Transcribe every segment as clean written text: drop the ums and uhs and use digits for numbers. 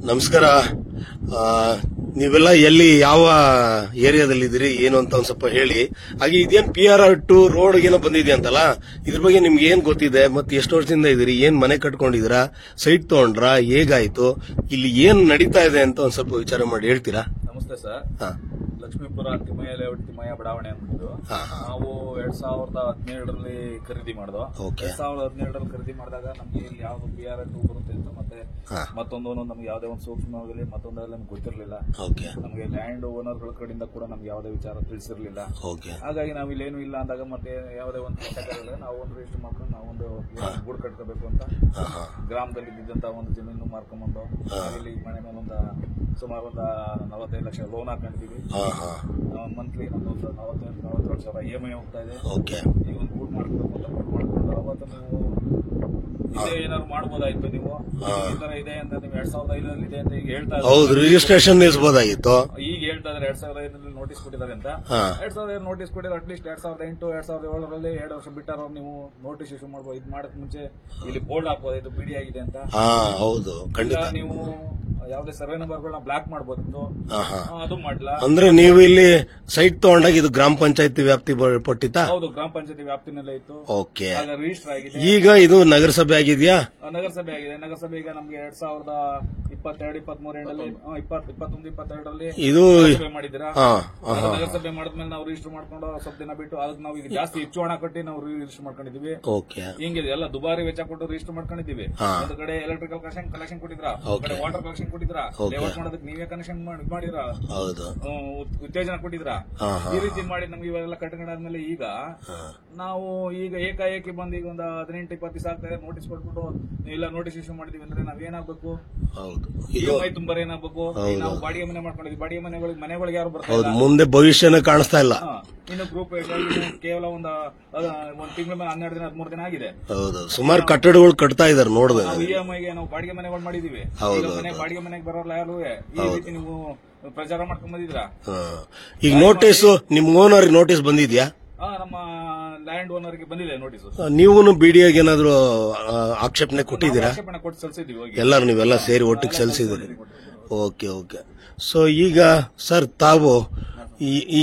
ನಮಸ್ಕಾರ. ನೀವೆಲ್ಲ ಎಲ್ಲಿ ಯಾವ ಏರಿಯಾದಲ್ಲಿದ್ದೀರಿ ಏನು ಅಂತ ಒಂದ್ ಸ್ವಲ್ಪ ಹೇಳಿ. ಹಾಗೆ ಇದೇನ್ PRR2 ರೋಡ್ ಏನೋ ಬಂದಿದೆ ಅಂತಲ್ಲ, ಇದ್ರ ಬಗ್ಗೆ ನಿಮ್ಗೆ ಏನ್ ಗೊತ್ತಿದೆ, ಮತ್ತೆ ಎಷ್ಟು ವರ್ಷದಿಂದ ಇದೀರಿ, ಏನ್ ಮನೆ ಕಟ್ಕೊಂಡಿದ್ದೀರಾ, ಸೈಟ್ ತಗೊಂಡ್ರಾ, ಹೇಗಾಯ್ತು, ಇಲ್ಲಿ ಏನ್ ನಡೀತಾ ಇದೆ ಅಂತ ಒಂದ್ ಸ್ವಲ್ಪ ವಿಚಾರ ಮಾಡಿ ಹೇಳ್ತೀರಾ? ನಮಸ್ತೆ ಸರ್. ಲಕ್ಷ್ಮೀಪುರ ತಿಮ್ಮಯ್ಯ ಲೇಔಟ್ ತಿಮ್ಮಯ್ಯ ಬಡಾವಣೆ ಅಂದ್ಬಿಟ್ಟು ನಾವು 2017ರಲ್ಲಿ ಖರೀದಿ ಮಾಡಿದ್ವು. 2017ರಲ್ಲಿ ಖರೀದಿ ಮಾಡಿದಾಗ ನಮ್ಗೆ ಇಲ್ಲಿ ಯಾವ್ದು PRR2 ಬರುತ್ತೆ ಅಂತ ಮತ್ತೊಂದು ನಮ್ಗೆ ಯಾವ್ದೇ ಒಂದು ಸೂಕ್ಷ್ಮವಾಗಲಿ ಮತ್ತೊಂದೆಲ್ಲ ನಮ್ಗೆ ಗೊತ್ತಿರಲಿಲ್ಲ. ನಮ್ಗೆ ಲ್ಯಾಂಡ್ ಓನರ್ ಗಳ ಕಡೆಯಿಂದ ಕೂಡ ನಮ್ಗೆ ಯಾವ್ದೇ ವಿಚಾರ ತಿಳಿಸಿರ್ಲಿಲ್ಲ. ಹಾಗಾಗಿ ನಾವ್ ಇಲ್ಲೇನು ಇಲ್ಲ ಅಂದಾಗ ಮತ್ತೆ ಯಾವ್ದೇ ಒಂದು ನಾವು ಒಂದು ರಿಜಿಸ್ಟರ್ ಮಾಡ್ಕೊಂಡು ನಾವೊಂದು ಗೂಡು ಕಟ್ಕೋಬೇಕು ಅಂತ ಗ್ರಾಮದಲ್ಲಿ ಇದ್ದಂತ ಒಂದು ಜಮೀನು ಮಾರ್ಕೊಂಡ್ಬಂದು ಇಲ್ಲಿ ಮನೆ ಮೇಲೆ ಒಂದು ಸುಮಾರು ಒಂದು 45 ಲಕ್ಷ ಲೋನ್ ಹಾಕೊಂಡಿದೀವಿ. ಮಂತ್ಲಿ ನಮ್ದೊಂದು 40-47 ಸಾವಿರ EMI ಹೋಗ್ತಾ ಇದೆ. ಈಗ ಒಂದು ಗೂಡು ಮಾಡ್ಕೋಬೇಕು ಅಂತ ಮಾಡ್ಕೊಂಡು ಅವತ್ತು ನೀವು ಇದೇ ಏನಾದ್ರು ಮಾಡ್ಬೋದಾಯ್ತು. ನೀವು ಈ ತರ ಇದೆ ಅಂತ ನೀವು 2005ರಲ್ಲಿ ಇದೆ ಅಂತ ಈಗ ಹೇಳ್ತಾ ಇದ್ದಾರೆ. ರಿಜಿಸ್ಟ್ರೇಷನ್ ನಿಲ್ಸಬಹುದಾಗಿತ್ತು. ಈಗ ಹೇಳ್ತಾ ಇದಾರೆ 2005ರಲ್ಲಿ ನೋಟಿಸ್ ಕೊಟ್ಟಿದ್ದಾರೆ ಅಂತ. 2005 ನೋಟಿಸ್ ಕೊಟ್ಟಿದ್ರೆ ಅಟ್ಲೀಸ್ಟ್ 2008-2007ರಲ್ಲಿ 2 ವರ್ಷ ಬಿಟ್ಟಾರ ನೀವು ನೋಟಿಸ್ ಇಶ್ಯೂ ಮಾಡ್ಬೋದು. ಇದು ಮಾಡಕ್ ಮುಂಚೆ ಇಲ್ಲಿ ಬೋರ್ಡ್ ಹಾಕ್ಬೋದಾಯ್ತು ಬಿಡಿ ಆಗಿದೆ ಅಂತ. ಹೌದು, ಖಂಡಿತ. ನೀವು ಯಾವ್ದೇ ಸರ್ವೆ ನಂಬರ್ಗಳನ್ನ ಬ್ಲಾಕ್ ಮಾಡಬಹುದು, ಅದು ಮಾಡ್ಲಾ. ಅಂದ್ರೆ ನೀವು ಇಲ್ಲಿ ಸೈಟ್ ತಗೊಂಡಾಗ ಇದು ಗ್ರಾಮ ಪಂಚಾಯತಿ ವ್ಯಾಪ್ತಿ ಪಟ್ಟಿತಾ? ಹೌದು, ಗ್ರಾಮ ಪಂಚಾಯತಿ ವ್ಯಾಪ್ತಿನಲ್ಲೇ ಇತ್ತು. ಓಕೆ. ರಿಜಿಸ್ಟರ್ ಆಗಿದೆ. ಈಗ ಇದು ನಗರಸಭೆ ಆಗಿದೆಯಾ? ನಗರಸಭೆ ಆಗಿದೆ. ನಗರಸಭೆ ಈಗ ನಮ್ಗೆ 2022-23 21-22ರಲ್ಲಿ ಇದು ಮಾಡಿದಿರಾ? ನಗರಸಭೆ ಮಾಡಿದ್ಮೇಲೆ ನಾವು ರಿಜಿಸ್ಟರ್ ಮಾಡ್ಕೊಂಡು ಸ್ವಲ್ಪ ದಿನ ಬಿಟ್ಟು ಅದಕ್ಕೆ ನಾವು ಈಗ ಜಾಸ್ತಿ ಹೆಚ್ಚು ಹಣ ಕಟ್ಟಿ ನಾವು ರಿಜಿಸ್ಟರ್ ಮಾಡ್ಕೊಂಡಿದೀವಿ. ಹಿಂಗಿದೆ ಎಲ್ಲ ದುಬಾರಿ ವೆಚ್ಚ ಕೊಟ್ಟು ರಿಜಿಸ್ಟರ್ ಮಾಡ್ಕೊಂಡಿದೀವಿ. ಒಂದು ಕಡೆ ಎಲೆಕ್ಟ್ರಿಕಲ್ ಕಲೆಕ್ಷನ್ ಕೊಟ್ಟಿದ್ರ, ವಾಟರ್ ಕಲೆಕ್ಷನ್ ಕೊಟ್ಟಿದ್ರ, ಲೇಔಟ್ ಮಾಡೋದಕ್ಕೆ ನೀವೇ ಕನೆಕ್ಷನ್ ಮಾಡಿದ್ರ, ಉತ್ತೇಜನ ಕೊಟ್ಟಿದ್ರ. ಈ ರೀತಿ ಮಾಡಿ ನಮ್ಗೆ ಇವೆಲ್ಲ ಕಟ್ಕೊಂಡಾದ್ಮೇಲೆ ಈಗ ನಾವು ಈಗ ಏಕಾಏಕಿ ಬಂದು ಈಗ ಒಂದು 18-20 ದಿವಸ ಆಗ್ತಾ ಇದೆ ನೋಟಿಸ್ ಕೊಟ್ಬಿಟ್ಟು ಇಲ್ಲ ನೋಟಿಸ್ ಇಶ್ಯೂ ಮಾಡಿದೀವಿ ಅಂದ್ರೆ ನಾವೇನಾಗಬೇಕು? EMI ತುಂಬಾರ ಏನಾಗಬೇಕು? ನಾವು ಬಾಡಿಗೆ ಮನೆ ಮಾಡ್ಕೊಂಡಿದ್ವಿ. ಬಾಡಿಗೆ ಮನೆಗಳಿಗೆ ಯಾರು ಬರ್ತಾರೆ? ಮುಂದೆ ಭವಿಷ್ಯನ ಕಾಣಿಸ್ತಾ ಇಲ್ಲ. ಇನ್ನು ಗ್ರೂಪ್ ಕೇವಲ ಒಂದು ತಿಂಗಳ ಮೇಲೆ 12 ದಿನ 13 ದಿನ ಆಗಿದೆ. ಸುಮಾರು ಕಟ್ಟಡಗಳು ಕಟ್ತಾ ಇದಾರೆ ನೋಡಿದ್ರೆ. EMIಗೆ ನಾವು ಬಾಡಿಗೆ ಮನೆಗಳು ಮಾಡಿದೀವಿ. ಬಾಡಿಗೆ ಮನೆಗೆ ಬರೋಲ್ಲ ಯಾರು. ಈ ರೀತಿ ನೀವು ಪ್ರಚಾರ ಮಾಡ್ಕೊಂಡ್ ಬಂದಿದ್ರಾ? ಈಗ ನೋಟಿಸ್ ನಿಮ್ ಓನರ್ ನೋಟಿಸ್ ಬಂದಿದ್ಯಾ? ನಮ್ಮ ಲ್ಯಾಂಡ್ ಓನರ್ಗೆ ಬಂದಿದೆ ನೋಟಿಸ್. ನೀವು BDAಗೆ ಏನಾದ್ರು ಆಕ್ಷೇಪಣೆ ಕೊಟ್ಟಿದ್ದೀರಾ? ಆಕ್ಷೇಪಣೆ ಕೊಟ್ಟು ಸಲ್ಲಿಸಿದೀವಿ. ಎಲ್ಲರೂ ನೀವೆಲ್ಲ ಸೇರಿ ಒಟ್ಟಿಗೆ ಸಲ್ಲಿಸಿದ್ರಿ. ಓಕೆ. ಸೊ ಈಗ ಸರ್ ತಾವು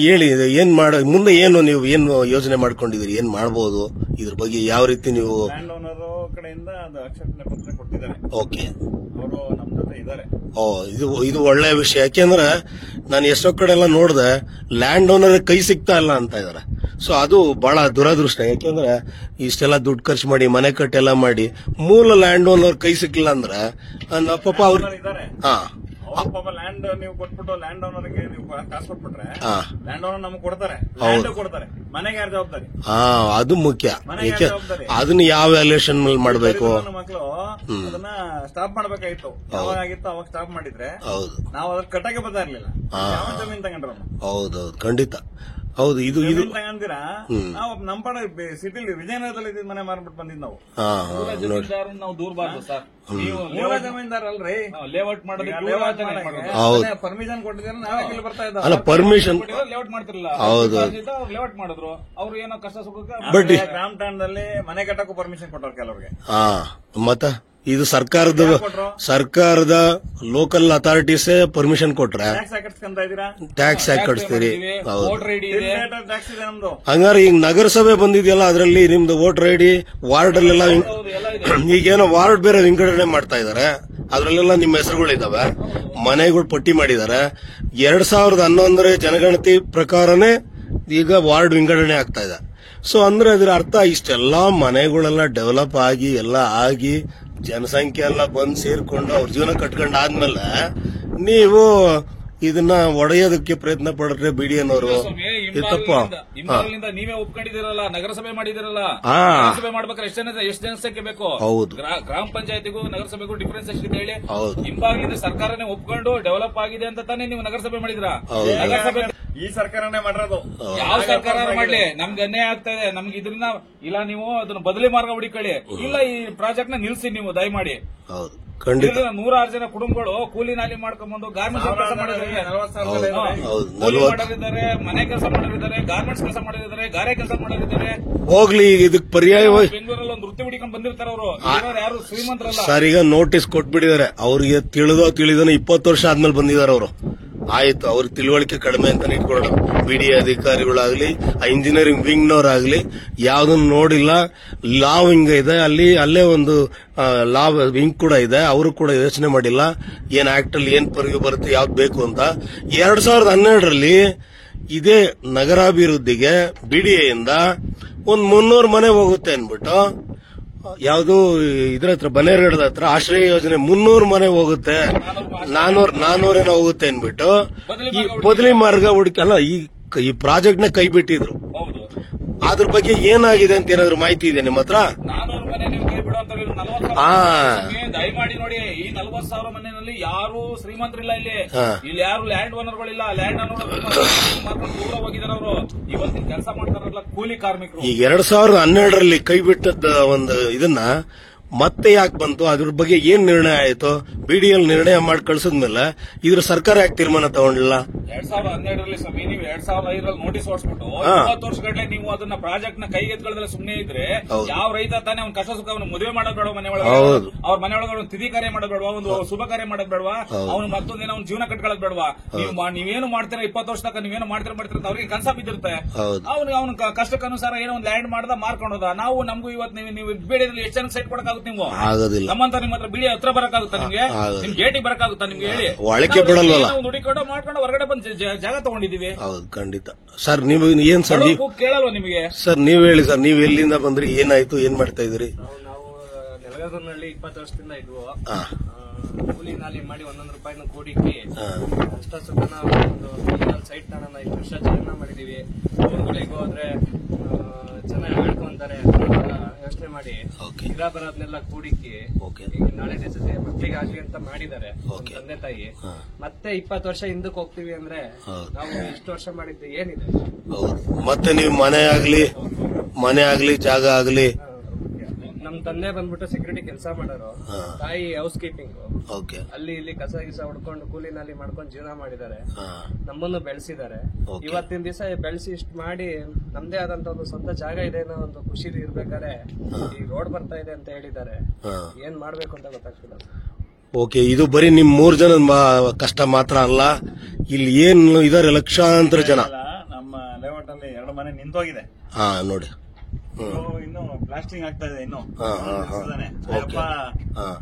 ಹೇಳಿ, ಏನ್ ಮುಂದೆ ಏನು ನೀವು ಏನು ಯೋಜನೆ ಮಾಡ್ಕೊಂಡಿದ್ದೀರಿ, ಏನ್ ಮಾಡಬಹುದು, ಇದ್ರ ಬಗ್ಗೆ ಯಾವ ರೀತಿ ನೀವು? ಲ್ಯಾಂಡ್ ಓನರ್ ಕಡೆಯಿಂದ ಆಕ್ಷೇಪಣೆ ಪತ್ರ ಕೊಟ್ಟಿದ್ದಾರೆ. ಓಕೆ. ಅವರು ನಮ್ಮ ಜೊತೆ ಇದ್ದಾರೆ. ಇದು ಒಳ್ಳೆಯ ವಿಷಯ. ಯಾಕೆಂದ್ರೆ ನಾನು ಎಷ್ಟೋ ಕಡೆ ಎಲ್ಲ ನೋಡಿದೆ ಲ್ಯಾಂಡ್ ಓನರ್ ಕೈ ಸಿಗ್ತಾ ಇಲ್ಲ ಅಂತ ಇದಾರೆ. ಸೊ ಅದು ಬಹಳ ದುರದೃಷ್ಟ. ಯಾಕೆಂದ್ರೆ ಇಷ್ಟೆಲ್ಲ ದುಡ್ಡು ಖರ್ಚು ಮಾಡಿ ಮನೆ ಕಟ್ಟೆಲ್ಲ ಮಾಡಿ ಮೂಲ ಲ್ಯಾಂಡ್ ಓನರ್ ಕೈ ಸಿಕ್ಕಿಲ್ಲ ಅಂದ್ರೆ ಪಾಪ ಅವ್ರು ಲ್ಯಾಂಡ್ ನೀವು ಕೊಟ್ಬಿಟ್ಟು ಲ್ಯಾಂಡ್ ಓನರ್ಗೆ ನೀವು ಕಾಸು ಕೊಟ್ಬಿಟ್ರೆ ಲ್ಯಾಂಡ್ ಓನರ್ ನಮ್ಗೆ ಕೊಡ್ತಾರೆ, ಕೊಡ್ತಾರೆ. ಮನೆಗೆ ಯಾರು ಜವಾಬ್ದಾರಿ? ಅದು ಮುಖ್ಯ. ಅದನ್ನ ಯಾವ ವ್ಯಾಲ್ಯೂಯೇಷನ್ ಮೇಲೆ ಮಾಡಬೇಕು? ಮಕ್ಕಳು ಅದನ್ನ ಸ್ಟಾಪ್ ಮಾಡ್ಬೇಕಾಗಿತ್ತು. ಯಾವಾಗ ಆಗಿತ್ತು ಅವಾಗ ಸ್ಟಾಪ್ ಮಾಡಿದ್ರೆ ನಾವು ಅದ್ರ ಕಟ್ಟಕ್ಕೆ ಬರ್ತಾ ಇರ್ಲಿಲ್ಲ. ಯಾವ ಜಮೀನ್ ತಗೊಂಡ್ರು? ಹೌದೌದು, ಖಂಡಿತ. ಹೌದು. ಇದು ತಗೊಂಡಿರಾ? ನಾವು ನಮ್ಮ ಪಡ ಸಿಟಿಲಿ ವಿಜಯನಗರದಲ್ಲಿ ಮನೆ ಮಾರ್ಬಿಟ್ಟು ಬಂದಿದ್ ನಾವು. ನಾವು ದೂರಬಾರ್ದು ಸರ್. ನೀವು ಜಮೀನ್ದಾರ ಅಲ್ರಿ, ಲೇಔಟ್ ಮಾಡೋದಕ್ಕೆ ಪರ್ಮಿಷನ್ ಕೊಟ್ಟಿದ್ರೆ ನಾವೇ ಬರ್ತಾ ಇದ್ದ. ಅಲ್ಲ, ಪರ್ಮಿಷನ್ ಲೇಔಟ್ ಮಾಡ್ತಿರಲಿಲ್ಲ. ಲೇಔಟ್ ಮಾಡಿದ್ರು. ಅವ್ರು ಏನೋ ಕಷ್ಟ ಸುಖಕ್ಕೆ ಗ್ರಾಮ ಠಾಣದಲ್ಲಿ ಮನೆ ಕಟ್ಟಕ್ಕೂ ಪರ್ಮಿಷನ್ ಕೊಟ್ಟವ್ರು ಕೆಲವ್ರಿಗೆ. ಮತ್ತ ಇದು ಸರ್ಕಾರದ ಲೋಕಲ್ ಅಥಾರಿಟೀಸೇ ಪರ್ಮಿಷನ್ ಕೊಟ್ರೆ ಟ್ಯಾಕ್ಸ್ ಯಾಕೆ ಕಟ್ಸ್ತೀರಿ? ಹಂಗಾರೆ ಈಗ ನಗರಸಭೆ ಬಂದಿದೆಯಲ್ಲ, ಅದರಲ್ಲಿ ನಿಮ್ದು ವೋಟರ್ ID ವಾರ್ಡ್ ಅಲ್ಲೆಲ್ಲ ಈಗೇನೋ ವಾರ್ಡ್ ಬೇರೆ ವಿಂಗಡಣೆ ಮಾಡ್ತಾ ಇದಾರೆ. ಅದ್ರಲ್ಲೆಲ್ಲ ನಿಮ್ಮ ಹೆಸರುಗಳಿದಾವೆ, ಮನೆಗಳು ಪಟ್ಟಿ ಮಾಡಿದ್ದಾರೆ. 2011 ಜನಗಣತಿ ಪ್ರಕಾರನೇ ಈಗ ವಾರ್ಡ್ ವಿಂಗಡಣೆ ಆಗ್ತಾ ಇದೆ. ಸೊ ಅಂದ್ರೆ ಅದ್ರ ಅರ್ಥ ಇಷ್ಟೆಲ್ಲಾ ಮನೆಗಳೆಲ್ಲ ಡೆವಲಪ್ ಆಗಿ ಎಲ್ಲ ಆಗಿ ಜನಸಂಖ್ಯೆ ಎಲ್ಲ ಬಂದ್ ಸೇರ್ಕೊಂಡು ಅವ್ರ ಜೀವನ ಕಟ್ಕೊಂಡಾದ್ಮೇಲೆ ನೀವು ಇದನ್ನ ಒಡೆಯೋದಕ್ಕೆ ಪ್ರಯತ್ನ ಪಡ್ರೆ BDAನವರು ತಪ್ಪ. ನೀವೇ ಒಪ್ಕೊಂಡಿದ್ದೀರಲ್ಲ, ನಗರಸಭೆ ಮಾಡಿದಿರಲ್ಲ. ನಗರಸಭೆ ಮಾಡ್ಬೇಕಾದ್ರೆ ಎಷ್ಟು ಜನಸಂಖ್ಯೆ ಬೇಕು? ಹೌದು. ಗ್ರಾಮ ಪಂಚಾಯತಿಗೂ ನಗರಸಭೆಗೂ ಡಿಫರೆನ್ಸ್ ಎಷ್ಟಿದೆ ಹೇಳಿ? ಹಿಂಬಾಗಿಲಿಂದ ಸರ್ಕಾರನೇ ಒಪ್ಕೊಂಡು ಡೆವಲಪ್ ಆಗಿದೆ ಅಂತ ತಾನೇ ನೀವು ನಗರಸಭೆ ಮಾಡಿದ್ರ? ನಗರಸಭೆ ಈ ಸರ್ಕಾರನೇ ಮಾಡಿರೋದು. ಯಾವ ಸರ್ಕಾರ ಮಾಡ್ಲಿ, ನಮ್ಗೆ ಅನ್ಯಾಯ ಆಗ್ತಾ ಇದೆ. ನಮ್ಗೆ ಇದನ್ನ ಇಲ್ಲ, ನೀವು ಅದನ್ನ ಬದಲಿ ಮಾರ್ಗ ಹುಡುಕೊಳ್ಳಿ, ಇಲ್ಲ ಈ ಪ್ರಾಜೆಕ್ಟ್ ನ ನಿಲ್ಸಿ ನೀವು ದಯಮಾಡಿ. ಖಂಡಿತ. 106 ಜನ ಕುಟುಂಬಗಳು ಕೂಲಿ ನಾಲಿ ಮಾಡ್ಕೊಂಡ್ಬಂದು ಗಾರ್ಮೆಂಟ್ಸ್ ಕೆಲಸ ಮಾಡಿದ್ದಾರೆ, ಮನೆ ಕೆಲಸ ಮಾಡಿದ್ದಾರೆ, ಗಾರ್ಮೆಂಟ್ಸ್ ಕೆಲಸ ಮಾಡಿದ್ದಾರೆ, ಗಾರೆ ಕೆಲಸ ಮಾಡಿದ್ದಾರೆ. ಹೋಗ್ಲಿ, ಈಗ ಇದಕ್ಕೆ ಪರ್ಯಾಯವಾಗಿ ಬೆಂಗಳೂರಲ್ಲಿ ಒಂದು ವೃತ್ತಿ ಹುಡುಕೊಂಡು ಬಂದಿರ್ತಾರೆ ಅವರು. ಯಾರು ಶ್ರೀಮಂತರಲ್ಲ ಸರ್. ಈಗ ನೋಟಿಸ್ ಕೊಟ್ಬಿಟ್ಟಿದ್ದಾರೆ ಅವ್ರಿಗೆ. ತಿಳಿದನ 20 ವರ್ಷ ಆದ್ಮೇಲೆ ಬಂದಿದ್ದಾರೆ ಅವರು. ಆಯ್ತು, ಅವ್ರಿಗೆ ತಿಳುವಳಿಕೆ ಕಡಿಮೆ ಅಂತ ಇಟ್ಕೊಳ್ಳೋಣ. ಬಿಡಿ ಅಧಿಕಾರಿಗಳಾಗ್ಲಿ, ಇಂಜಿನಿಯರಿಂಗ್ ವಿಂಗ್ನವರಾಗ್ಲಿ ಯಾವ್ದನ್ನು ನೋಡಿಲ್ಲ. ಲಾ ವಿಂಗ್ ಇದೆ ಅಲ್ಲಿ, ಅಲ್ಲೇ ಒಂದು ಲಾ ವಿಂಗ್ ಕೂಡ ಇದೆ. ಅವರು ಕೂಡ ಯೋಚನೆ ಮಾಡಿಲ್ಲ ಏನ್ ಆಕ್ಟ್ ಅಲ್ಲಿ ಏನ್ ಪರಿಗು ಬರುತ್ತೆ, ಯಾವ್ದು ಬೇಕು ಅಂತ. 2012ರಲ್ಲಿ ಇದೇ ನಗರಾಭಿವೃದ್ಧಿಗೆ ಬಿಡಿಎಯಿಂದ ಒಂದ್ 300 ಮನೆ ಹೋಗುತ್ತೆ ಅನ್ಬಿಟ್ಟು, ಯಾವುದು ಇದ್ರ ಹತ್ರ ಬನ್ನೇರ್ಗಡದ ಹತ್ರ ಆಶ್ರಯ ಯೋಜನೆ 300 ಮನೆ ಹೋಗುತ್ತೆ, 400 ಹೋಗುತ್ತೆ ಅನ್ಬಿಟ್ಟು ಈ ಬದಲಿ ಮಾರ್ಗ ಹುಡುಕಲ್ಲ ಈ ಪ್ರಾಜೆಕ್ಟ್ ನ ಕೈ ಬಿಟ್ಟಿದ್ರು. ಅದ್ರ ಬಗ್ಗೆ ಏನಾಗಿದೆ ಅಂತ ಏನಾದ್ರು ಮಾಹಿತಿ ಇದೆ ನಿಮ್ಮ ಹತ್ರ? 400 ಮನೆ ನೀವು ಕೈ ಬಿಡುವಂತ ದಯಮಾಡಿ ನೋಡಿ. ಈ 40,000 ಮನೆಯಲ್ಲಿ ಯಾರು ಶ್ರೀಮಂತರಿಲ್ಲ. ಇಲ್ಲಿ ಯಾರು ಲ್ಯಾಂಡ್ ಓನರ್ಗಳಿಲ್ಲ. ಲ್ಯಾಂಡ್ ಓನರ್ ದೂರ ಹೋಗಿದ್ದಾರೆ ಅವರು. ಇವತ್ತಿನ ಕೆಲಸ ಮಾಡ್ತಾರಲ್ಲ ಕೂಲಿ ಕಾರ್ಮಿಕರು. ಈಗ 2012ರಲ್ಲಿ ಕೈ ಬಿಟ್ಟದ ಒಂದು ಇದನ್ನ ಮತ್ತೆ ಯಾಕೆ ಬಂತು? ಅದ್ರ ಬಗ್ಗೆ ಏನ್ ನಿರ್ಣಯ ಆಯ್ತು? ಬಿಡಿಎಲ್ ನಿರ್ಣಯ ಮಾಡಿ ಕಳ್ಸಿದ್ಮೇಲೆ ಇದ್ರ ಸರ್ಕಾರ ಯಾಕೆ ತೀರ್ಮಾನ ತಗೊಂಡಿಲ್ಲ? 2012ರಲ್ಲಿ ಸ್ವಾಮಿ, ನೀವು 2005ರಲ್ಲಿ ನೋಟಿಸ್ ಹೊಡ್ಸ್ಬಿಟ್ಟು 20 ವರ್ಷಗಟ್ಟಲೆ ನೀವು ಅದನ್ನ ಪ್ರಾಜೆಕ್ಟ್ ನ ಕೈಗೆತ್ಕೊಳ್ಳದೆ ಸುಮ್ಮನೆ ಇದ್ರೆ ಯಾವ ರೈತ ತಾನೇ ಅವ್ನ ಕಷ್ಟ ಸುಖ ಅವ್ನ ಮದುವೆ ಮಾಡೋದ್ ಬೇಡ, ಮನೆ ಒಳಗೆ ಅವ್ರ ಮನೆ ಒಳಗೆ ಒಂದು ತಿಥಿ ಕಾರ್ಯ ಮಾಡೋದ್ ಬೇಡವಾ, ಒಂದು ಶುಭ ಕಾರ್ಯ ಮಾಡೋದ್ ಬೇಡವಾ, ಅವ್ನು ಮತ್ತೊಂದಿನ ಅವ್ನ ಜೀವನ ಕಟ್ಕೊಳ್ಳೋದ್ ಬೇಡವಾ? ನೀವೇನು ಮಾಡ್ತೀರಾ 20 ವರ್ಷ ತನಕ ನೀವೇನು ಮಾಡ್ತೀರಾ ಅಂತ ಅವ್ರಿಗೆ ಕನಸ ಬಿದ್ದಿರುತ್ತೆ. ಅವ್ನ ಕಷ್ಟಕ್ಕನುಸಾರ ಏನೋ ಒಂದು ಲ್ಯಾಂಡ್ ಮಾಡ್ದ ಮಾರ್ಕೊಂಡೋದ. ನಾವು ನಮಗೂ ಇವತ್ತು ನೀವು ಬೇಡಿಯಲ್ಲಿ ಎಷ್ಟು ಜನಕ್ಕೆ ಸೈಟ್ ಕೊಡಕ್ಕಾಗುತ್ತೆ? ನೀವು ಆಗೋದಿಲ್ಲ. ನಮ್ಮಂತ ನಿಮ್ಮ ಹತ್ರ ಬಿಡಿ ಹತ್ರ ಬರಕ್ಕಾಗುತ್ತಾ? ನಿಮ್ಗೆ ನಿಮ್ ಗೇಟಿಗೆ ಬರಕ್ಕಾಗುತ್ತಾ? ನಿಮ್ಗೆ ಹೇಳಿ. ಒಳಕ್ಕೆ ಬಿಡಲ್ವಲ್ಲ. ದುಡಿಕೊಂಡು ಮಾಡ್ಕೊಂಡು ಹೊರಗಡೆ ಬಂದು ಜಾಗ ತಗೊಂಡಿದೀವಿ. ಹೌದು, ಖಂಡಿತ. ಸರ್ ನೀವು ಏನ್ ಸರ್ ಕೇಳಲ್ವ ನಿಮಗೆ? ಸರ್ ನೀವ್ ಹೇಳಿ ಸರ್, ನೀವ್ ಎಲ್ಲಿಂದ ಬಂದ್ರಿ, ಏನಾಯ್ತು, ಏನ್ ಮಾಡ್ತಾ ಇದ್ರಿ? ನಾವು ನೆಲಗದೂರಿನಲ್ಲಿ 20 ವರ್ಷದಿಂದ ಇದ್ವು. ಕೂಲಿ ನಾಲಿ ಮಾಡಿ 1 ರೂಪಾಯಿನ ಕೂಡಿಕ್ಕಿ ಅಷ್ಟ ಸುಖನ ಒಂದು ಸೈಟ್ ನ 5 ವರ್ಷ ಜೀವನ ಮಾಡಿದೀವಿ. ಊರುಗಳಿಗೆ ಹೋದ್ರೆ ಚೆನ್ನಾಗಿ ಆಡ್ಕೊಂತಾರೆ ಯೋಚನೆ ಮಾಡಿ ಗಿಡ ಬರೋದ್ನೆಲ್ಲ ಕೂಡಿಕ್ಕಿ ನಾಳೆ ದಿವಸ ಮಕ್ಕಳಿಗೆ ಆಗ್ಲಿ ಅಂತ ಮಾಡಿದ್ದಾರೆ ತಂದೆ ತಾಯಿ. ಮತ್ತೆ 20 ವರ್ಷ ಹಿಂದಕ್ಕೆ ಹೋಗ್ತೀವಿ ಅಂದ್ರೆ ನಾವು ಇಷ್ಟು ವರ್ಷ ಮಾಡಿದ್ದು ಏನಿದೆ? ಮತ್ತೆ ನೀವು ಮನೆ ಆಗ್ಲಿ ಜಾಗ ಆಗ್ಲಿ. ನಮ್ ತಂದೆ ಬಂದ್ಬಿಟ್ಟು ಸೆಕ್ಯೂರಿಟಿ ಕೆಲಸ ಮಾಡೋರು, ತಾಯಿ ಹೌಸ್ ಕೀಪಿಂಗ್. ಅಲ್ಲಿ ಇಲ್ಲಿ ಕಸ ಗಿಸ ಹೊಡ್ಕೊಂಡು ಕೂಲಿ ನಾಲಿ ಮಾಡ್ಕೊಂಡು ಜೀವನ ಮಾಡಿದ್ದಾರೆ. ನಮ್ಮನ್ನು ಬೆಳೆಸಿದ್ದಾರೆ. ಇವತ್ತಿನ ದಿವಸ ಬೆಳೆಸಿ ಇಷ್ಟ ಮಾಡಿ ನಮ್ದೇ ಆದಂತ ಒಂದು ಸ್ವಂತ ಜಾಗ ಇದೆ ಅನ್ನೋ ಒಂದು ಖುಷಿ ಇರ್ಬೇಕಾದ್ರೆ ಈ ರೋಡ್ ಬರ್ತಾ ಇದೆ ಅಂತ ಹೇಳಿದ್ದಾರೆ. ಏನ್ ಮಾಡ್ಬೇಕು ಅಂತ ಗೊತ್ತಾಗ್ತಿಲ್ಲ. ಓಕೆ, ಇದು ಬರೀ ನಿಮ್ 3 ಜನ ಕಷ್ಟ ಮಾತ್ರ ಅಲ್ಲ, ಇಲ್ಲಿ ಏನು ಇದಾರೆ ಲಕ್ಷಾಂತರ ಜನ. ನಮ್ಮ ಲೇಔಟ್ ಅಲ್ಲಿ 2 ಮನೆ ನಿಂತೋಗಿದೆ. ನೋಡಿ, ಇನ್ನು ಪ್ಲಾಸ್ಟಿಂಗ್ ಆಗ್ತಾ ಇದೆ. ಇನ್ನು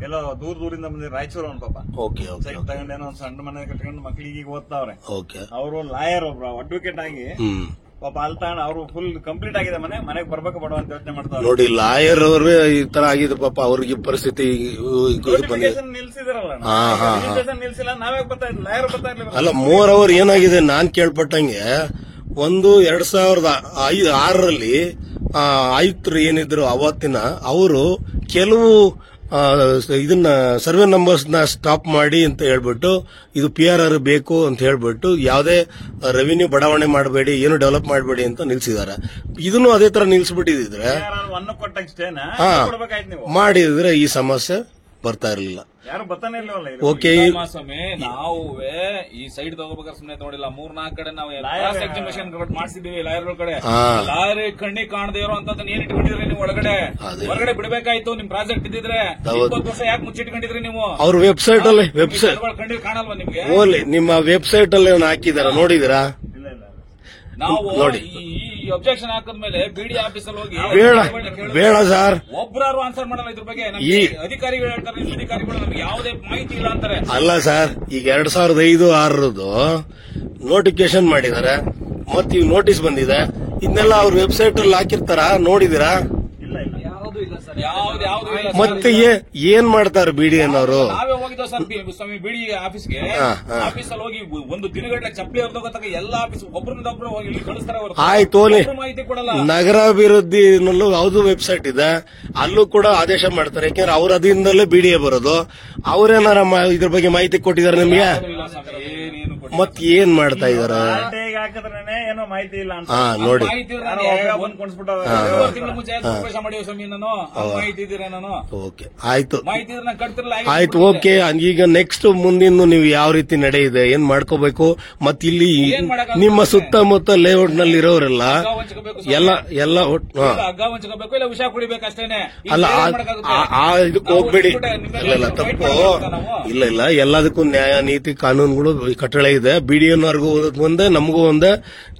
ಎಲ್ಲೋ ದೂರದಿಂದ ಬಂದಿದೆ, ರಾಯಚೂರು ಅವ್ನ ಪಾಪ ಸೈಟ್ ತಗೊಂಡೇನೋ ಒಂದ್ ಸಣ್ಣ ಮನೆ ಕಟ್ಕೊಂಡು ಮಕ್ಳಿಗೆ ಓದ್ತಾವ್ರೆ. ಅವರು ಲಾಯರ್ ಒಬ್ರು ಅಡ್ವೊಕೇಟ್ ಆಗಿ ಪಾಪ ಅಲ್ಲಿ ತಗೊಂಡು ಅವರು ಫುಲ್ ಕಂಪ್ಲೀಟ್ ಆಗಿದೆ ಮನೆಗೆ ಬರ್ಬೇಕು ಬೇಡ ಅಂತ ಯೋಚನೆ ಮಾಡ್ತಾರೆ. ನೋಡಿ, ಲಾಯರ್ ಅವ್ರೇ ಈ ತರ ಆಗಿದೆ ಪಾಪ. ಅವ್ರಿಗೆ ಪರಿಸ್ಥಿತಿ ನಿಲ್ಸಿದಾರಲ್ಲ, ನಿಲ್ಸಿಲ್ಲ, ನಾವೇ ಬರ್ತಾ ಇದ್ವಿ, ಲಾಯರ್ ಬರ್ತಾ ಇರ್ಲಿಲ್ಲ. ಅಲ್ಲ, 3 ಅವರ್ ಏನಾಗಿದೆ ನಾನ್ ಕೇಳ್ಪಟ್ಟಂಗೆ, 2006ರಲ್ಲಿ ಆಯುಕ್ತರು ಏನಿದ್ರು ಅವತ್ತಿನ, ಅವರು ಕೆಲವು ಇದನ್ನ ಸರ್ವೆ ನಂಬರ್ಸ್ ನ ಸ್ಟಾಪ್ ಮಾಡಿ ಅಂತ ಹೇಳ್ಬಿಟ್ಟು, ಇದು PRR ಬೇಕು ಅಂತ ಹೇಳ್ಬಿಟ್ಟು ಯಾವುದೇ ರೆವಿನ್ಯೂ ಬಡಾವಣೆ ಮಾಡಬೇಡಿ, ಏನು ಡೆವಲಪ್ ಮಾಡಬೇಡಿ ಅಂತ ನಿಲ್ಸಿದ್ದಾರೆ. ಇದನ್ನು ಅದೇ ತರ ನಿಲ್ಸ್ಬಿಟ್ಟಿದ್ರೆ ಮಾಡಿದ್ರೆ ಈ ಸಮಸ್ಯೆ ಬರ್ತಾ ಇರಲಿಲ್ಲ. ಯಾರು ಬರ್ತಾನೆ ಇಲ್ಲವಲ್ಲ. ಓಕೆ, ಸ್ವಾಮಿ, ನಾವು ಈ ಸೈಡ್ ತಗೋಬೇಕಾದ್ರೆ ಸುಮ್ಮನೆ ನೋಡಿಲ್ಲ. 3-4 ಕಡೆ ನಾವು ಎಕ್ಸಿಬಿಷನ್ ಮಾಡಿಸಿದೀವಿ ಲಾಯರ್ಗಳ ಕಡೆ. ಲಾಯರ್ ಕಣ್ಣಿಗೆ ಕಾಣದೇ ಇರೋ ಅಂತ ಏನ್ ಇಟ್ಕೊಂಡಿದ್ರಿ ನೀವು? ಹೊರಗಡೆ ಬಿಡಬೇಕಾಯ್ತು ನಿಮ್ ಪ್ರಾಜೆಕ್ಟ್ ಇದ್ದಿದ್ರೆ. 20 ವರ್ಷ ಯಾಕೆ ಮುಚ್ಚಿಟ್ಕೊಂಡಿದ್ರಿ ನೀವು? ಅವ್ರ ವೆಬ್ಸೈಟ್ ಅಲ್ಲಿ ಕಣ್ಣಿಗೆ ಕಾಣಲ್ವಾ ನಿಮ್ಗೆ? ಓನ್ಲಿ ನಿಮ್ಮ ವೆಬ್ಸೈಟ್ ಅಲ್ಲಿ ಹಾಕಿದಾರ, ನೋಡಿದಿರಾ? ನಾವು ಈ ಅಬ್ಜೆಕ್ಷನ್ ಹಾಕಿದ್ಮೇಲೆ ಬಿಡಿ ಆಫೀಸಲ್ಲಿ ಹೋಗಿ ಬೇಡ ಸರ್, ಒಬ್ಬರು ಆನ್ಸರ್ ಮಾಡಲ್ಲ ಇದ್ರ ಬಗ್ಗೆ. ಅಧಿಕಾರಿಗಳು ಹೇಳ್ತಾರೆ, ಅಧಿಕಾರಿಗಳು ನಮ್ಗೆ ಯಾವುದೇ ಮಾಹಿತಿ ಇಲ್ಲ ಅಂತಾರೆ. ಅಲ್ಲ ಸರ್, ಈಗ 2005-6 ನೋಟಿಫಿಕೇಶನ್ ಮಾಡಿದ್ದಾರೆ, ಮತ್ತೆ ಈಗ ನೋಟಿಸ್ ಬಂದಿದೆ. ಇದನ್ನೆಲ್ಲ ಅವ್ರ ವೆಬ್ಸೈಟ್ ಅಲ್ಲಿ ಹಾಕಿರ್ತಾರ, ನೋಡಿದಿರಾ? ಮತ್ತೆ ಏನ್ ಮಾಡ್ತಾರೆ ಬಿಡಿ ಅನ್ನೋರು? ನಾವೇ ಹೋಗಿದ್ದೇವೆ ಸರ್ ಸ್ವಾಮಿ ಬಿಡಿ ಆಫೀಸ್ಗೆ. ಆಫೀಸಲ್ಲಿ ಹೋಗಿ ಒಂದು ದಿನಗಟ್ಟಲೆ ಚಪ್ಪಲಿ ಹೊರದೋಗತ್ತಾಗ ಎಲ್ಲ ಆಫೀಸ್ ಒಬ್ಬರನ್ನೊಬ್ರು ಹೋಗಿ ಕಳಿಸ್ತಾರೆ. ಆಯ್ತು, ಮಾಹಿತಿ ಕೊಡಲ್ಲ. ನಗರಾಭಿವೃದ್ಧಿನಲ್ಲೂ ಯಾವ್ದು ವೆಬ್ಸೈಟ್ ಇದೆ, ಅಲ್ಲೂ ಕೂಡ ಆದೇಶ ಮಾಡ್ತಾರೆ. ಯಾಕೆಂದ್ರೆ ಅವ್ರ ಅಧೀನದಲ್ಲೇ ಬಿಡಿಎ ಬರೋದು. ಅವ್ರೇನಾರ ಇದ್ರ ಬಗ್ಗೆ ಮಾಹಿತಿ ಕೊಟ್ಟಿದ್ದಾರೆ ನಿಮ್ಗೆ? ಮತ್ ಏನ್ ಮಾಡ್ತಾ ಇದಾರೆ? ಹಾಕಿದ್ರೆ ಏನೋ ಏನೋ ಮಾಹಿತಿ ಇಲ್ಲ ಅಂತ ನೋಡಿ ಬಂದ್ ಕೊಡ್ಸ್ಬಿಟ್ಟಾರ. 3 ತಿಂಗಳ ಮುಂಚೆ ಪ್ರವೇಶ ಮಾಡಿವ ಸ್ವಾಮಿ ನಾನು ಮಾಹಿತಿ ಇದ್ದೀರಾ ನಾನು ಓಕೆ ಆಯ್ತು ಮಾಹಿತಿ ಇದ್ರೆ ನಾನು ಕಟ್ತಿರಲ್ಲ. ಆಯ್ತು ಓಕೆ. ಈಗ ನೆಕ್ಸ್ಟ್ ಮುಂದಿನ ನೀವು ಯಾವ ರೀತಿ ನಡೆ ಇದೆ ಏನ್ ಮಾಡ್ಕೋಬೇಕು ಮತ್ತೆ ಇಲ್ಲಿ ನಿಮ್ಮ ಸುತ್ತಮುತ್ತ ಲೇಔಟ್ ನಲ್ಲಿ ಇರೋರೆಲ್ಲ ಎಲ್ಲ ಹಗ್ಗ ಹಂಚ್ಕೋಬೇಕು ಇಲ್ಲ ವಿಷ ಕುಡಿಬೇಕು ಅಷ್ಟೇನೆ. ಅಲ್ಲ ಇದಕ್ಕೆ ಹೋಗ್ಬೇಡಿ. ಇಲ್ಲ ತಪ್ಪು ಇಲ್ಲ ಎಲ್ಲದಕ್ಕೂ ನ್ಯಾಯ ನೀತಿ ಕಾನೂನುಗಳು ಕಟ್ಟಳೆ ಇದೆ. ಬಿಡಿಎನ್ಆರ್ಗೂ ಒಂದೇ ನಮಗೂ ಒಂದೇ,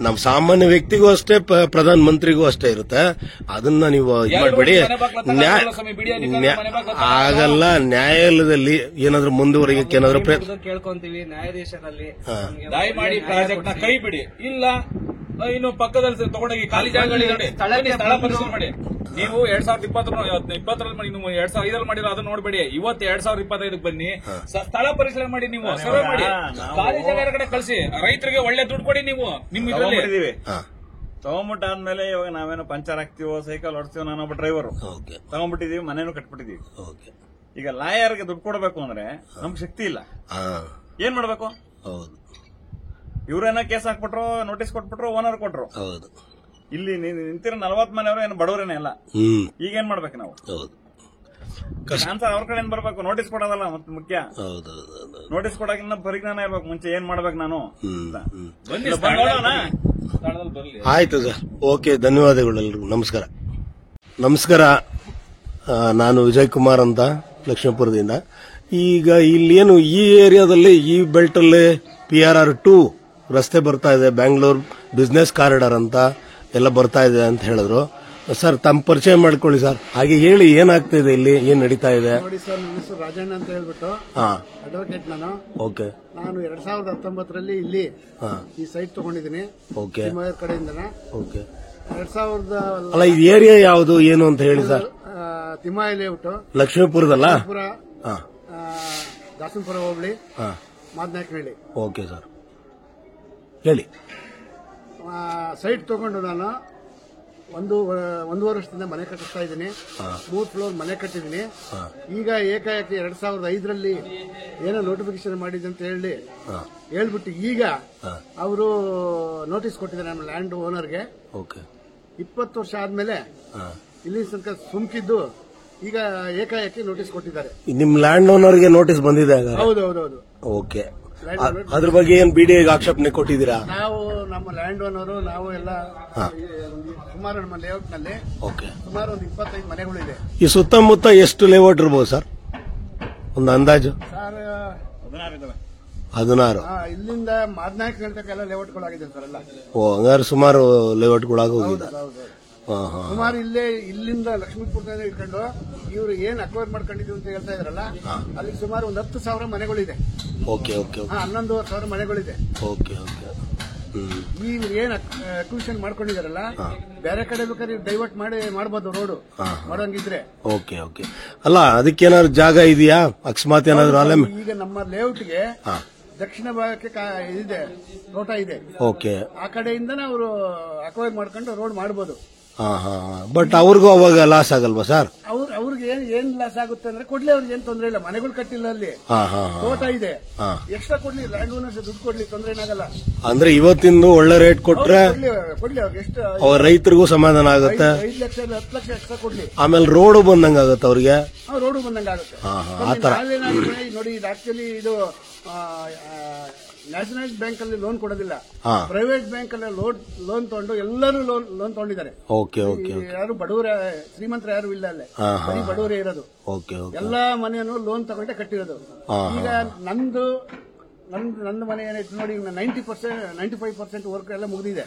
ನಮ್ ಸಾಮಾನ್ಯ ವ್ಯಕ್ತಿಗೂ ಅಷ್ಟೇ ಪ್ರಧಾನ ಮಂತ್ರಿಗೂ ಅಷ್ಟೇ ಇರುತ್ತೆ. ಅದನ್ನ ನೀವು ಇದು ಮಾಡಬೇಡಿ. ಆಗಲ್ಲ ನ್ಯಾಯಾಲಯದಲ್ಲಿ ಏನಾದ್ರೂ ಮುಂದುವರಿಯಕ್ಕೆ ಏನಾದ್ರೂ ಕೇಳ್ಕೊಂತೀವಿ ನ್ಯಾಯಾಧೀಶರಲ್ಲಿ ದಯಮಾಡಿ ಪ್ರಾಜೆಕ್ಟ್ ನ ಕೈ ಬಿಡಿ. ಇಲ್ಲ ಇನ್ನು ಪಕ್ಕದಲ್ಲಿ ತಗೊಂಡೋಗಿ ಖಾಲಿ ಜಾಗಗಳಿಗೆ ಸ್ಥಳ ಪರಿಶೀಲನೆ ಮಾಡಿ. ನೀವು 2020 ಮಾಡಿ, ನೀವು 2005 ಮಾಡಿರೋ ಅದನ್ನ ನೋಡ್ಬೇಡಿ. ಇವತ್ತು 2025 ಬನ್ನಿ, ಸ್ಥಳ ಪರಿಶೀಲನೆ ಮಾಡಿ, ನೀವು ಸರ್ವೆ ಮಾಡಿ, ಖಾಲಿ ಜಾಗ ಕಡೆ ಕಳಿಸಿ, ರೈತರಿಗೆ ಒಳ್ಳೆ ದುಡ್ಡು ಕೊಡಿ. ನೀವು ನಿಮ್ ಇದರಲ್ಲಿ ತಗೊಂಡ್ಬಿಟ್ಟಾದ್ಮೇಲೆ ಇವಾಗ ನಾವೇನೋ ಪಂಚರ್ ಹಾಕ್ತಿವೋ ಸೈಕಲ್ ಹೊಡ್ತೀವೋ ನಾನೊಬ್ಬ ಡ್ರೈವರ್ ತಗೊಂಡ್ಬಿಟ್ಟಿದೀವಿ, ಮನೇನು ಕಟ್ಬಿಟ್ಟಿದೀವಿ. ಈಗ ಲಾಯರ್ಗೆ ದುಡ್ಡು ಕೊಡಬೇಕು ಅಂದ್ರೆ ನಮ್ಗೆ ಶಕ್ತಿ ಇಲ್ಲ. ಏನ್ ಮಾಡ್ಬೇಕು? ಇವ್ರೇನ ಕೇಸ್ ಹಾಕ್ಬಿಟ್ರು, ನೋಟಿಸ್ ಕೊಟ್ಬಿಟ್ರು, ಓನರ್ ಕೊಟ್ರು. ಇಲ್ಲಿ ನಿಂತಿರೋ 40 ಮನೆಯವರು ಏನು ಬಡವರೇನೆ ಅಲ್ಲ. ಈಗ ಏನ್ ಮಾಡ್ಬೇಕು ನಾವು? ಆನ್ಸರ್ ಅವ್ರ ಕಡೆ ಬರ್ಬೇಕು. ನೋಟಿಸ್ ಕೊಡೋದಲ್ಲ ಮತ್ತೆ ಮುಖ್ಯ. ನೋಟಿಸ್ ಕೊಡೋಕಿನ್ನ ಪರಿಜ್ಞಾನ ಇರ್ಬೇಕು. ಮುಂಚೆ ಏನ್ ಮಾಡ್ಬೇಕು ನಾನು. ಆಯ್ತು ಸರ್, ಓಕೆ, ಧನ್ಯವಾದಗಳು ಎಲ್ರಿಗೂ. ನಮಸ್ಕಾರ. ನಾನು ವಿಜಯ್ ಕುಮಾರ್ ಅಂತ ಲಕ್ಷ್ಮೀಪುರದಿಂದ. ಈಗ ಇಲ್ಲೇನು ಈ ಏರಿಯಾದಲ್ಲಿ ಈ ಬೆಲ್ಟ್ ಅಲ್ಲಿ PRR2 ರಸ್ತೆ ಬರ್ತಾ ಇದೆ, ಬ್ಯಾಂಗ್ಳೂರ್ ಬಿಸ್ನೆಸ್ ಕಾರಿಡಾರ್ ಅಂತ ಎಲ್ಲ ಬರ್ತಾ ಇದೆ ಅಂತ ಹೇಳಿದ್ರು. ಸರ್ ತಮ್ಮ ಪರಿಚಯ ಮಾಡ್ಕೊಳ್ಳಿ ಸರ್, ಹಾಗೆ ಹೇಳಿ ಏನಾಗ್ತಾ ಇದೆ ಇಲ್ಲಿ, ಏನ್ ನಡೀತಾ ಇದೆ. ನೋಡಿ ಸರ್, ನನ್ನ ಹೆಸರು ರಾಜಣ್ಣ ಅಂತ ಹೇಳ್ಬಿಟ್ಟು ಅಡ್ವೊಕೇಟ್ ನಾನು. ಓಕೆ. ನಾನು 2019ರಲ್ಲಿ ಇಲ್ಲಿ ಈ ಸೈಟ್ ತಗೊಂಡಿದ್ದೀನಿ. ಓಕೆ. ಕಡೆಯಿಂದ. ಓಕೆ. 2000 ಅಲ್ಲ, ಇದು ಏರಿಯಾ ಯಾವುದು ಏನು ಅಂತ ಹೇಳಿ ಸರ್. ತಿಮ್ಮಾಯಿ ಲೇಔಟ್, ಲಕ್ಷ್ಮೀಪುರದಲ್ಲ, ದಾಸನಪುರ ಹೋಬಳಿ, ಮಾದನಾಯಕನಹಳ್ಳಿ. ಓಕೆ ಸರ್, ಹೇಳಿ. ಸೈಟ್ ತಗೊಂಡು ನಾನು ಒಂದೂವರೆ ವರ್ಷದಿಂದ ಮನೆ ಕಟ್ಟಿಸ್ತಾ ಇದ್ದೀನಿ. 3 ಫ್ಲೋರ್ ಮನೆ ಕಟ್ಟಿದ್ದೀನಿ. ಈಗ ಏಕಾಏಕಿ 2005ರಲ್ಲಿ ಏನೋ ನೋಟಿಫಿಕೇಶನ್ ಮಾಡಿದೆ ಅಂತ ಹೇಳ್ಬಿಟ್ಟು ಈಗ ಅವರು ನೋಟಿಸ್ ಕೊಟ್ಟಿದ್ದಾರೆ ನಮ್ಮ ಲ್ಯಾಂಡ್ ಓನರ್ಗೆ. 20 ವರ್ಷ ಆದ್ಮೇಲೆ ಇಲ್ಲಿ ತನಕ ಸುಮ್ಕಿದ್ದು ಈಗ ಏಕಾಏಕಿ ನೋಟಿಸ್ ಕೊಟ್ಟಿದ್ದಾರೆ. ನಿಮ್ ಲ್ಯಾಂಡ್ ಓನರ್ಗೆ ನೋಟಿಸ್ ಬಂದಿದೆ? ಹೌದೌದೌದು. ಓಕೆ. ಅದ್ರ ಬಗ್ಗೆ ಏನ್ ಬಿಡಿಎಗೆ ಆಕ್ಷೇಪಣೆ ಕೊಟ್ಟಿದ್ದೀರಾ? ನಾವು ನಮ್ಮ ಲ್ಯಾಂಡ್ ಓನರು ನಾವು ಎಲ್ಲ ಸುಮಾರು ನಮ್ಮ ಲೇಔಟ್ ನಲ್ಲಿ ಸುಮಾರು ಒಂದು 25 ಮನೆಗಳಿದೆ. ಈ ಸುತ್ತಮುತ್ತ ಎಷ್ಟು ಲೇಔಟ್ ಇರ್ಬೋದು ಸರ್, ಒಂದು ಅಂದಾಜು? ಸರ್ 16. ಇಲ್ಲಿಂದ ಮಾದನಾಯಕನಹಳ್ಳಿ ತನಕ ಎಲ್ಲ ಲೇಔಟ್ಗಳಾಗಿದೆ ಸರ್ ಎಲ್ಲ. ಹಂಗಾರೆ ಸುಮಾರು ಲೇಔಟ್ಗಳಾಗೋಗಿದೆ. ಸುಮಾರು ಇಲ್ಲಿಂದ ಲಕ್ಷ್ಮೀಪುರದಿಂದ ಇಟ್ಕೊಂಡು ಇವರು ಏನ್ ಅಕ್ವೈರ್ ಮಾಡ್ಕೊಂಡಿದ್ವಿ ಅಂತ ಹೇಳ್ತಾ ಇದ್ರಲ್ಲ, ಅಲ್ಲಿ ಸುಮಾರು ಒಂದು 10,000 ಮನೆಗಳಿದೆ. 11,000 ಮನೆಗಳಿದೆ. ಈಗ ಏನ್ ಅಕ್ವಿಷನ್ ಮಾಡ್ಕೊಂಡಿದಾರಲ್ಲ, ಬೇರೆ ಕಡೆ ಬೇಕಾದ್ರೆ ಡೈವರ್ಟ್ ಮಾಡ್ಬೋದು ರೋಡ್ ಮಾಡೋಂಗಿದ್ರೆ. Okay okay. ಅಲ್ಲ, ಅದಕ್ಕೇನಾದ್ರು ಜಾಗ ಇದೆಯಾ ಅಕಸ್ಮಾತ್ ಏನಾದ್ರು? ಈಗ ನಮ್ಮ ಲೇಔಟ್ಗೆ ದಕ್ಷಿಣ ಭಾಗಕ್ಕೆ ಇದೆ, ತೋಟ ಇದೆ. ಓಕೆ. ಆ ಕಡೆಯಿಂದನೇ ಅವರು ಅಕ್ವೈರ್ ಮಾಡ್ಕೊಂಡು ರೋಡ್ ಮಾಡ್ಬೋದು. ಬಟ್ ಅವ್ರಿಗೂ ಅವಾಗ ಲಾಸ್ ಆಗಲ್ವಾ ಸರ್? ಅವ್ರಿಗೆ ಏನ್ ಲಾಸ್ ಆಗುತ್ತೆ ಅಂದ್ರೆ ಕೊಡ್ಲಿ, ಅವ್ರಿಗೆ ಏನ್ ತೊಂದರೆ ಇಲ್ಲ. ಮನೆಗಳು ಕಟ್ಟಿಲ್ಲ, ಅಲ್ಲಿ ತೋಟ ಇದೆ, ಎಕ್ಸ್ಟ್ರಾ ಕೊಡ್ಲಿ, ಲ್ಯಾಂಡ್ ಓನರ್ಸ್ ದುಡ್ಡು ಕೊಡ್ಲಿ, ತೊಂದರೆ ಏನಾಗಲ್ಲ. ಅಂದ್ರೆ ಇವತ್ತಿಂದ ಒಳ್ಳೆ ರೇಟ್ ಕೊಟ್ರೆ ಕೊಡ್ಲಿ ಅವ್ರಿಗೆ ಎಷ್ಟು ಅವ್ರ ರೈತರಿಗೂ ಸಮಾಧಾನ ಆಗುತ್ತೆ. 5 ಲಕ್ಷ 10 ಲಕ್ಷ ಎಕ್ಸ್ಟ್ರಾ ಕೊಡ್ಲಿ. ಆಮೇಲೆ ರೋಡು ಬಂದಂಗ ಆಗುತ್ತೆ ಅವ್ರಿಗೆ. ರೋಡು ಬಂದಂಗ ಆಗುತ್ತೆ. ನೋಡಿ, ಇದು ಆಕ್ಚುಲಿ ಇದು ನ್ಯಾಷನಲ್ ಬ್ಯಾಂಕ್ ಅಲ್ಲಿ ಲೋನ್ ಕೊಡೋದಿಲ್ಲ, ಪ್ರೈವೇಟ್ ಬ್ಯಾಂಕ್ ಅಲ್ಲಿ ಲೋನ್ ತಗೊಂಡು ಎಲ್ಲರೂ ಲೋನ್ ತಗೊಂಡಿದ್ದಾರೆ. ಯಾರು ಬಡವರ ಶ್ರೀಮಂತರ ಯಾರು ಇಲ್ಲ, ಅಲ್ಲೇ ಬರೀ ಬಡವರೇ ಇರೋದು. ಎಲ್ಲಾ ಮನೆಯನ್ನು ಲೋನ್ ತಗೊಂಡೆ ಕಟ್ಟಿರೋದು. ಈಗ ನಂದು ಮನೆ ಏನೈತೆ ನೋಡಿ, 95% ವರ್ಕ್ ಎಲ್ಲ ಮುಗಿದಿದೆ.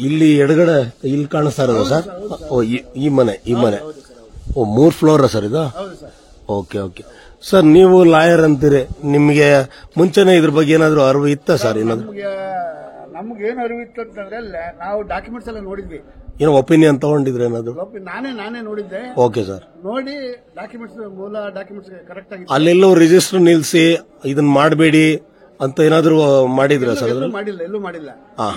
ಇಲ್ಲಿ ಎಡಗಡೆ ಇಲ್ಲಿ ಕಾಣಿಸ್ತಾ ಇರೋದು ಸರ್? ಈ ಮನೆ 3 ಫ್ಲೋರ್ ಸರ್ ಇದು? ಹೌದು ಸರ್. Okay okay. ಸರ್, ನೀವು ಲಾಯರ್ ಅಂತೀರಿ, ನಿಮ್ಗೆ ಮುಂಚೆನೆ ಇದ್ರ ಬಗ್ಗೆ ಏನಾದ್ರು ಅರಿವು ಇತ್ತ ಸರ್? ನಮ್ಗೇನು ಅರಿವು ಇತ್ತು ಅಂತಂದ್ರೆ ನಾವು ಡಾಕ್ಯುಮೆಂಟ್ಸ್ ಎಲ್ಲ ನೋಡಿದ್ವಿ. ಏನೋ ಒಪಿನಿಯನ್ ತಗೊಂಡಿದ್ರೆ ಏನಾದ್ರು? ನಾನೇ ನೋಡಿದ್ದೆ. Okay sir. ನೋಡಿ ಮೂಲ ಡಾಕ್ಯುಮೆಂಟ್ಸ್ ಕರೆಕ್ಟ್ ಆಗಿ ಅಲ್ಲೆಲ್ಲೋ ರಿಜಿಸ್ಟರ್ ನಿಲ್ಸಿ ಇದನ್ನ ಮಾಡಬೇಡಿ ಅಂತ ಏನಾದ್ರು ಮಾಡಿದ್ರ ಸರ್? ಎಲ್ಲೂ ಮಾಡಿಲ್ಲ.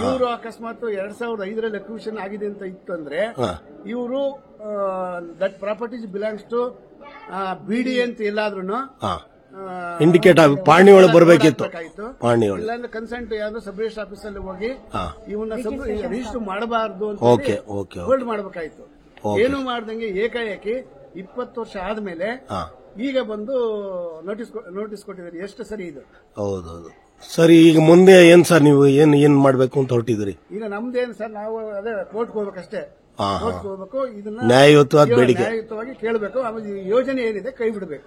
ಇವರು ಅಕಸ್ಮಾತ್ 2005ರಲ್ಲಿ ಅಕ್ವಿಷನ್ ಆಗಿದೆ ಅಂತ ಇತ್ತು ಅಂದ್ರೆ ಇವರು that properties belongs to BD ಅಂತ ಎಲ್ಲಾದ್ರೂ ಇಂಡಿಕೇಟ್ ಆಗಿ ಪಾಣಿ ಒಳಗೆ ಬರಬೇಕಿತ್ತು. ಪಾಣಿ ಒಳಗೆ ಇಲ್ಲಾಂದ್ರೆ ಕನ್ಸೆಂಟ್ ಯಾವ್ದು ಸಬ್ ರಿಜಿಸ್ಟರ್ ಆಫೀಸ್ ಅಲ್ಲಿ ಹೋಗಿ ಇವನ್ನ ರಿಜಿಸ್ಟರ್ ಮಾಡಬಾರ್ದು ಅಂತ ಹೋಲ್ಡ್ ಮಾಡಬೇಕಾಯ್ತು. ಏನು ಮಾಡ್ದಂಗೆ ಏಕಾಏಕಿ 20 ವರ್ಷ ಆದ್ಮೇಲೆ ಈಗ ಬಂದು ನೋಟಿಸ್ ಕೊಟ್ಟಿದ್ದಾರೆ. ಎಷ್ಟು ಸರಿ ಇದು? ಹೌದೌದು ಸರಿ. ಈಗ ಮುಂದೆ ಏನ್ ಸರ್ ನೀವು ಏನ್ ಮಾಡ್ಬೇಕು ಅಂತ ಹೊರಟಿದ್ರಿ? ಈಗ ನಮ್ದೇನು ಸರ್, ನಾವು ಅದೇ ಕೋರ್ಟ್ಗೆ ಹೋಗ್ಬೇಕಷ್ಟೇ. ಕೋರ್ಟ್ಗೆ ಹೋಗ್ಬೇಕು, ಇದನ್ನ ನ್ಯಾಯಯುತವಾದ ಬೇಡಿಕೆ ನ್ಯಾಯಯುತವಾಗಿ ಕೇಳಬೇಕು. ಆಮೇಲೆ ಈ ಯೋಜನೆ ಏನಿದೆ ಕೈ ಬಿಡಬೇಕು.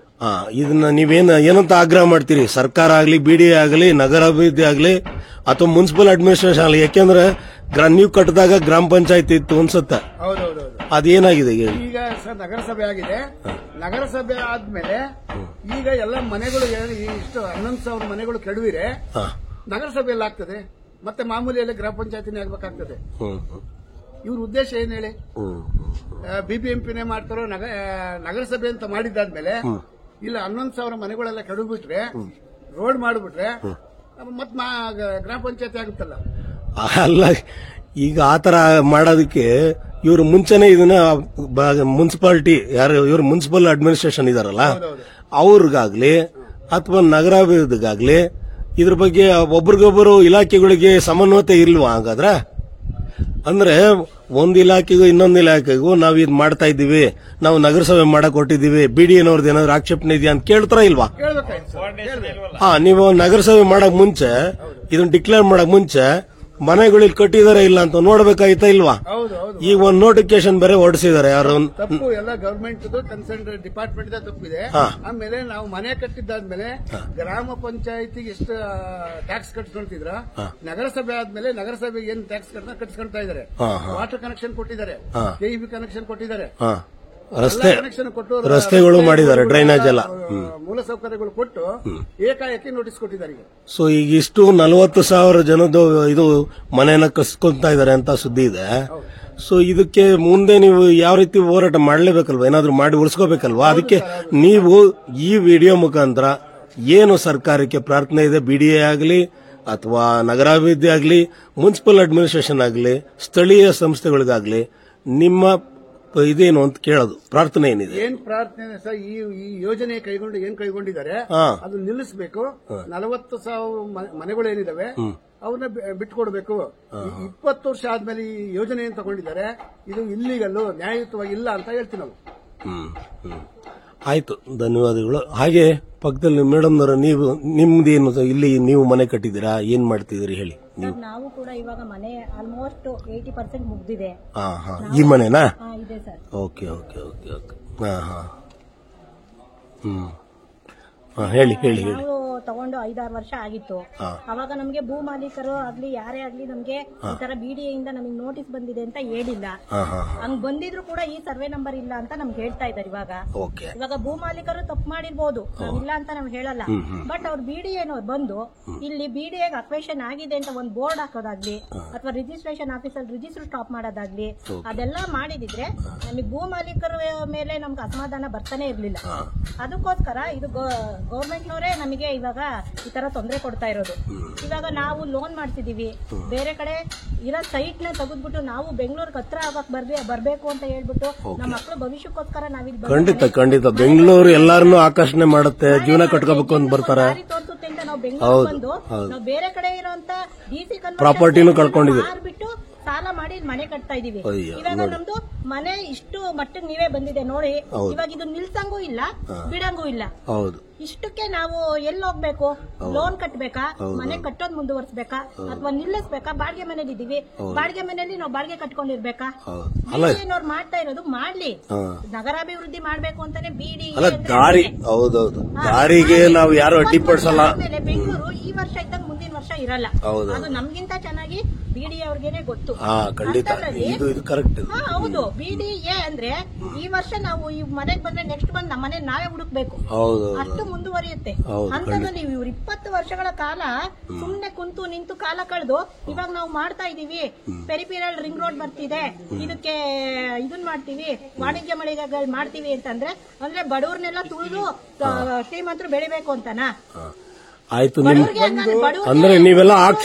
ಇದನ್ನ ಏನಂತ ಆಗ್ರಹ ಮಾಡ್ತೀರಿ? ಸರ್ಕಾರ ಆಗ್ಲಿ, ಬಿಡಿಎ ಆಗಲಿ, ನಗರಾಭಿವೃದ್ಧಿ ಆಗಲಿ ಅಥವಾ ಮುನ್ಸಿಪಲ್ ಅಡ್ಮಿನಿಸ್ಟ್ರೇಷನ್ ಆಗಲಿ? ಯಾಕೆಂದ್ರೆ ನೀವು ಕಟ್ಟಿದಾಗ ಗ್ರಾಮ ಪಂಚಾಯತ್ ಇತ್ತು ಅನ್ಸುತ್ತೆ. ಹೌದೌದು. ಅದೇನಾಗಿದೆ ಈಗ ಸರ್ ನಗರಸಭೆ ಆಗಿದೆ. ನಗರಸಭೆ ಆದ್ಮೇಲೆ ಈಗ ಎಲ್ಲ ಮನೆಗಳು ಇಷ್ಟು 11,000 ಮನೆಗಳು ಕೆಡವಿರೆ ನಗರಸಭೆಯಲ್ಲಿ ಆಗ್ತದೆ, ಮತ್ತೆ ಮಾಮೂಲಿಯಲ್ಲಿ ಗ್ರಾಮ ಪಂಚಾಯತಿನೇ ಆಗ್ಬೇಕಾಗ್ತದೆ. ಇವ್ರ ಉದ್ದೇಶ ಏನ್ ಹೇಳಿ? ಬಿಬಿಎಂಪಿನೇ ಮಾಡ್ತಾರೋ ನಗರಸಭೆ ಅಂತ ಮಾಡಿದ್ದಾದ್ಮೇಲೆ ಇಲ್ಲ 11,000 ಮನೆಗಳೆಲ್ಲ ಕೆಡವಿಬಿಟ್ರೆ, ರೋಡ್ ಮಾಡಿಬಿಟ್ರೆ ಮತ್ ಗ್ರಾಮ ಪಂಚಾಯತಿ ಆಗುತ್ತಲ್ಲ. ಅಲ್ಲ, ಈಗ ಆತರ ಮಾಡೋದಕ್ಕೆ ಇವರು ಮುಂಚೆನೆ ಇದನ್ನ ಮುನ್ಸಿಪಾಲಿಟಿ ಇವ್ರು ಮುನ್ಸಿಪಲ್ ಅಡ್ಮಿನಿಸ್ಟ್ರೇಷನ್ ಇದಾರಲ್ಲ ಅವ್ರಿಗಾಗ್ಲಿ ಅಥವಾ ನಗರಾಭಿವೃದ್ಧಿಗಾಗ್ಲಿ ಇದ್ರ ಬಗ್ಗೆ ಒಬ್ರಿಗೊಬ್ಬರು ಇಲಾಖೆಗಳಿಗೆ ಸಮನ್ವಯತೆ ಇಲ್ವಾ? ಹಾಗಾದ್ರೆ ಅಂದ್ರೆ ಒಂದ್ ಇಲಾಖೆಗೂ ಇನ್ನೊಂದು ಇಲಾಖೆಗೂ ನಾವ್ ಇದ್ ಮಾಡ್ತಾ ಇದ್ದೀವಿ, ನಾವು ನಗರಸಭೆ ಮಾಡಕ್ ಕೊಟ್ಟಿದ್ದೀವಿ, ಬಿಡಿಎನವ್ರದ್ದು ಏನಾದ್ರು ಆಕ್ಷೇಪಣೆ ಇದೆಯಾ ಅಂತ ಕೇಳ್ತಾರ ಇಲ್ವಾ? ನೀವು ನಗರಸಭೆ ಮಾಡಕ್ ಮುಂಚೆ ಇದನ್ನ ಡಿಕ್ಲೇರ್ ಮಾಡಕ್ ಮುಂಚೆ ಮನೆಗಳಲ್ಲಿ ಕಟ್ಟಿದಾರೆ ಇಲ್ಲ ಅಂತ ನೋಡ್ಬೇಕಾಯ್ತಾ ಇಲ್ವಾ? ಈಗ ಒಂದ್ ನೋಟಿಫಿಕೇಶನ್ ಬೇರೆ ಹೊರಡಿಸಿದ್ದಾರೆ. ಯಾರು ತಪ್ಪು ಎಲ್ಲ ಗವರ್ಮೆಂಟ್ ಕನ್ಸರ್ನ್ ಡಿಪಾರ್ಟ್ಮೆಂಟ್ ತಪ್ಪಿದೆ. ಆಮೇಲೆ ನಾವು ಮನೆ ಕಟ್ಟಿದ್ದಾದ್ಮೇಲೆ ಗ್ರಾಮ ಪಂಚಾಯತಿಗೆ ಎಷ್ಟು ಟ್ಯಾಕ್ಸ್ ಕಟ್ಸ್ಕೊಂತಿದ್ರ, ನಗರಸಭೆ ಆದ್ಮೇಲೆ ನಗರಸಭೆಗೆ ಏನ್ ಟ್ಯಾಕ್ಸ್ ಕಟ್ಸ್ಕೊಂತಾ ಇದಾರೆ. ವಾಟರ್ ಕನೆಕ್ಷನ್ ಕೊಟ್ಟಿದ್ದಾರೆ, ಕೆಇಬಿ ಕನೆಕ್ಷನ್ ಕೊಟ್ಟಿದ್ದಾರೆ, ರಸ್ತೆಗಳು ಮಾಡಿದ್ದಾರೆ, ಡ್ರೈನೇಜ್ ಎಲ್ಲ ಮೂಲಸೌಕರ್ಯಗಳು ಕೊಟ್ಟು ಏಕಾಏಕಿ ನೋಟಿಸ್ ಕೊಟ್ಟಿದ್ದಾರೆ. ಸೊ ಈಗ ಇಷ್ಟು 40,000 ಜನದ್ದು ಇದು ಮನೆಯನ್ನ ಕಸ್ಕೊಂತಾ ಇದಾರೆ ಅಂತ ಸುದ್ದಿ ಇದೆ. ಸೊ ಇದಕ್ಕೆ ಮುಂದೆ ನೀವು ಯಾವ ರೀತಿ ಹೋರಾಟ ಮಾಡಲೇಬೇಕಲ್ವಾ? ಏನಾದ್ರು ಮಾಡಿ ಉಳಿಸ್ಕೋಬೇಕಲ್ವಾ? ಅದಕ್ಕೆ ನೀವು ಈ ವಿಡಿಯೋ ಮುಖಾಂತರ ಏನು ಸರ್ಕಾರಕ್ಕೆ ಪ್ರಾರ್ಥನೆ ಇದೆ, ಬಿಡಿಎ ಆಗಲಿ ಅಥವಾ ನಗರಾಭಿವೃದ್ಧಿ ಆಗಲಿ, ಮುನ್ಸಿಪಲ್ ಅಡ್ಮಿನಿಸ್ಟ್ರೇಷನ್ ಆಗಲಿ, ಸ್ಥಳೀಯ ಸಂಸ್ಥೆಗಳಿಗಾಗ್ಲಿ ನಿಮ್ಮ ಇದೇನು ಅಂತ ಕೇಳೋದು, ಪ್ರಾರ್ಥನೆ ಏನಿದೆ? ಏನ್ ಪ್ರಾರ್ಥನೆ ಸರ್? ಈ ಯೋಜನೆ ಕೈಗೊಂಡಿದ್ದಾರೆ ಅದು ನಿಲ್ಲಿಸಬೇಕು. 40,000 ಮನೆಗಳು ಏನಿದಾವೆ ಅವನ್ನ ಬಿಟ್ಕೊಡ್ಬೇಕು. 20 ವರ್ಷ ಆದ್ಮೇಲೆ ಈ ಯೋಜನೆ ಏನ್ ತಗೊಂಡಿದ್ದಾರೆ ಇದು ಇಲ್ಲಿಗಲ್ಲು, ನ್ಯಾಯಯುತವಾಗಿ ಇಲ್ಲ ಅಂತ ಹೇಳ್ತೀವಿ ನಾವು. ಆಯ್ತು, ಧನ್ಯವಾದಗಳು. ಹಾಗೆ ಪಕ್ಕದಲ್ಲಿ ಮೇಡಮ್ನವರ ನೀವು ನಿಮ್ದೇನು ಇಲ್ಲಿ ನೀವು ಮನೆ ಕಟ್ಟಿದ್ದೀರಾ, ಏನ್ ಮಾಡ್ತಿದ್ದೀರಿ ಹೇಳಿ? ನಾವು ಕೂಡ ಇವಾಗ ಮನೆ ಆಲ್ಮೋಸ್ಟ್ 80% ಮುಗ್ದಿದೆ. ಈ ಮನೆನಾ? ಇದೆ sir. Okay okay okay okay. ಹೇಳಿ ಹೇಳಿ ಹೇಳಿ. ನಾವು ತಗೊಂಡು 5-6 ವರ್ಷ ಆಗಿತ್ತು. ಅವಾಗ ನಮ್ಗೆ ಭೂ ಮಾಲೀಕರು ಆಗ್ಲಿ ಯಾರೇ ಆಗ್ಲಿ ನಮ್ಗೆ ಈ ತರ ಬಿಡಿಎ ಇಂದ ನಮಗೆ ನೋಟಿಸ್ ಬಂದಿದೆ ಅಂತ ಹೇಳಿಲ್ಲ. ಹಂಗ್ ಬಂದಿದ್ರು ಕೂಡ ಈ ಸರ್ವೆ ನಂಬರ್ ಇಲ್ಲ ಅಂತ ನಮ್ಗೆ ಹೇಳ್ತಾ ಇದಾರೆ. ಇವಾಗ ಭೂ ಮಾಲೀಕರು ತಪ್ಪು ಮಾಡಿರ್ಬೋದು, ಇಲ್ಲ ಅಂತ ನಾವು ಹೇಳಲ್ಲ. ಬಟ್ ಅವ್ರು ಬಿಡಿಎನವ್ರು ಬಂದು ಇಲ್ಲಿ ಬಿಡಿಎ ಅಕ್ವೇಷನ್ ಆಗಿದೆ ಅಂತ ಒಂದು ಬೋರ್ಡ್ ಹಾಕೋದಾಗ್ಲಿ ಅಥವಾ ರಿಜಿಸ್ಟ್ರೇಷನ್ ಆಫೀಸಲ್ಲಿ ರಿಜಿಸ್ಟರ್ ಸ್ಟಾಪ್ ಮಾಡೋದಾಗ್ಲಿ ಅದೆಲ್ಲ ಮಾಡಿದಿದ್ರೆ ನಮಗೆ ಭೂ ಮಾಲೀಕರ ಮೇಲೆ ನಮ್ಗೆ ಅಸಮಾಧಾನ ಬರ್ತಾನೆ ಇರ್ಲಿಲ್ಲ. ಅದಕ್ಕೋಸ್ಕರ ಇದು ಗೌರ್ಮೆಂಟ್ನವರೇ ನಮಗೆ ಇವಾಗ ಈ ತರ ತೊಂದರೆ ಕೊಡ್ತಾ ಇರೋದು. ಇವಾಗ ನಾವು ಲೋನ್ ಮಾಡ್ತಿದೀವಿ, ಬೇರೆ ಕಡೆ ಇರೋ ಸೈಟ್ ನ ತೆಗೆದ್ಬಿಟ್ಟು ನಾವು ಬೆಂಗಳೂರಿಗೆ ಹತ್ರ ಆಗಕ್ ಬರ್ಬೇಕು ಅಂತ ಹೇಳ್ಬಿಟ್ಟು ನಮ್ಮ ಮಕ್ಕಳು ಭವಿಷ್ಯಕ್ಕೋಸ್ಕರ ನಾವಿಲ್ಲಿ ಖಂಡಿತ ಖಂಡಿತ ಬೆಂಗಳೂರು ಎಲ್ಲಾರನ್ನು ಆಕರ್ಷಣೆ ಮಾಡುತ್ತೆ, ಜೀವನ ಕಟ್ಕೋಬೇಕು ಅಂತ ಬರ್ತಾರೆ. ತೋರಿಸುತ್ತೆ ಅಂತ ನಾವು ಬೆಂಗಳೂರು ಬಂದು ನಾವು ಬೇರೆ ಕಡೆ ಇರುವಂತ ಡಿಸಿ ಪ್ರಾಪರ್ಟಿನೂ ಕಳ್ಕೊಂಡಿದ್ದೀವಿ, ಬಿಟ್ಟು ಸಾಲ ಮಾಡಿ ಮನೆ ಕಟ್ತಾ ಇದೀವಿ. ಇವಾಗ ನಮ್ದು ಮನೆ ಇಷ್ಟು ಮಟ್ಟಿಗೆ ನೀವೇ ಬಂದಿದೆ ನೋಡಿ. ಇವಾಗ ಇದು ನಿಲ್ಸಂಗೂ ಇಲ್ಲ, ಬಿಡಂಗೂ ಇಲ್ಲ. ಇಷ್ಟಕ್ಕೆ ನಾವು ಎಲ್ಲಿ ಹೋಗ್ಬೇಕು? ಲೋನ್ ಕಟ್ಬೇಕಾ, ಮನೆ ಕಟ್ಟೋದ್ ಮುಂದುವರ್ಸ್ಬೇಕಾ, ಅಥವಾ ನಿಲ್ಲಿಸ್ಬೇಕಾ? ಬಾಡಿಗೆ ಮನೇಲಿ ಇದೀವಿ, ಬಾಡಿಗೆ ಮನೇಲಿ ನಾವು ಬಾಡಿಗೆ ಕಟ್ಕೊಂಡಿರ್ಬೇಕಾ? ಏನವ್ರು ಮಾಡ್ತಾ ಇರೋದು ಮಾಡ್ಲಿ, ನಗರಾಭಿವೃದ್ಧಿ ಮಾಡ್ಬೇಕು ಅಂತಾನೆ ಬಿಡಿ ದಾರಿ. ಹೌದೌದು, ದಾರಿಗೆ ನಾವು ಯಾರು ಅಡ್ಡಿಪಡಿಸಲ್ಲ. ಬೆಂಗಳೂರು ಈ ವರ್ಷ ಇದ್ದಾಗ ಮುಂದಿನ ವರ್ಷ ಇರಲ್ಲ, ಅದು ನಮ್ಗಿಂತ ಚೆನ್ನಾಗಿ ಬಿಡಿ ಅವ್ರಿಗೇನೆ ಗೊತ್ತು. ಹೌದು, ಬಿಡಿಎ ಅಂದ್ರೆ ಈ ವರ್ಷ ನಾವು ಈ ಮನೆಗೆ ಬಂದ್ರೆ ನೆಕ್ಸ್ಟ್ ಬಂದ್ ನಮ್ಮ ಮನೆ ನಾವೇ ಹುಡುಕ್ಬೇಕು, ಅಷ್ಟು ಮುಂದುವರಿಯುತ್ತೆ. ಅಂತದ್ರಲ್ಲಿ ಇವ್ರು 20 ವರ್ಷಗಳ ಕಾಲ ಸುಮ್ನೆ ಕುಂತು ನಿಂತು ಕಾಲ ಕಳೆದು ಇವಾಗ ನಾವು ಮಾಡ್ತಾ ಇದೀವಿ. ಪೆರಿಫೆರಲ್ ರಿಂಗ್ ರೋಡ್ ಬರ್ತಿದೆ, ಇದಕ್ಕೆ ಇದನ್ ಮಾಡ್ತೀವಿ, ವಾಣಿಜ್ಯ ಮಳಿಗೆಗಳು ಮಾಡ್ತೀವಿ ಅಂತಂದ್ರೆ ಅಂದ್ರೆ ಬಡವ್ರನ್ನೆಲ್ಲ ತುಳಿದು ಶ್ರೀಮಂತರು ಬೆಳಿಬೇಕು ಅಂತನಾ? ಆಯ್ತು, ಅಂದ್ರೆ ನೀವೆಲ್ಲ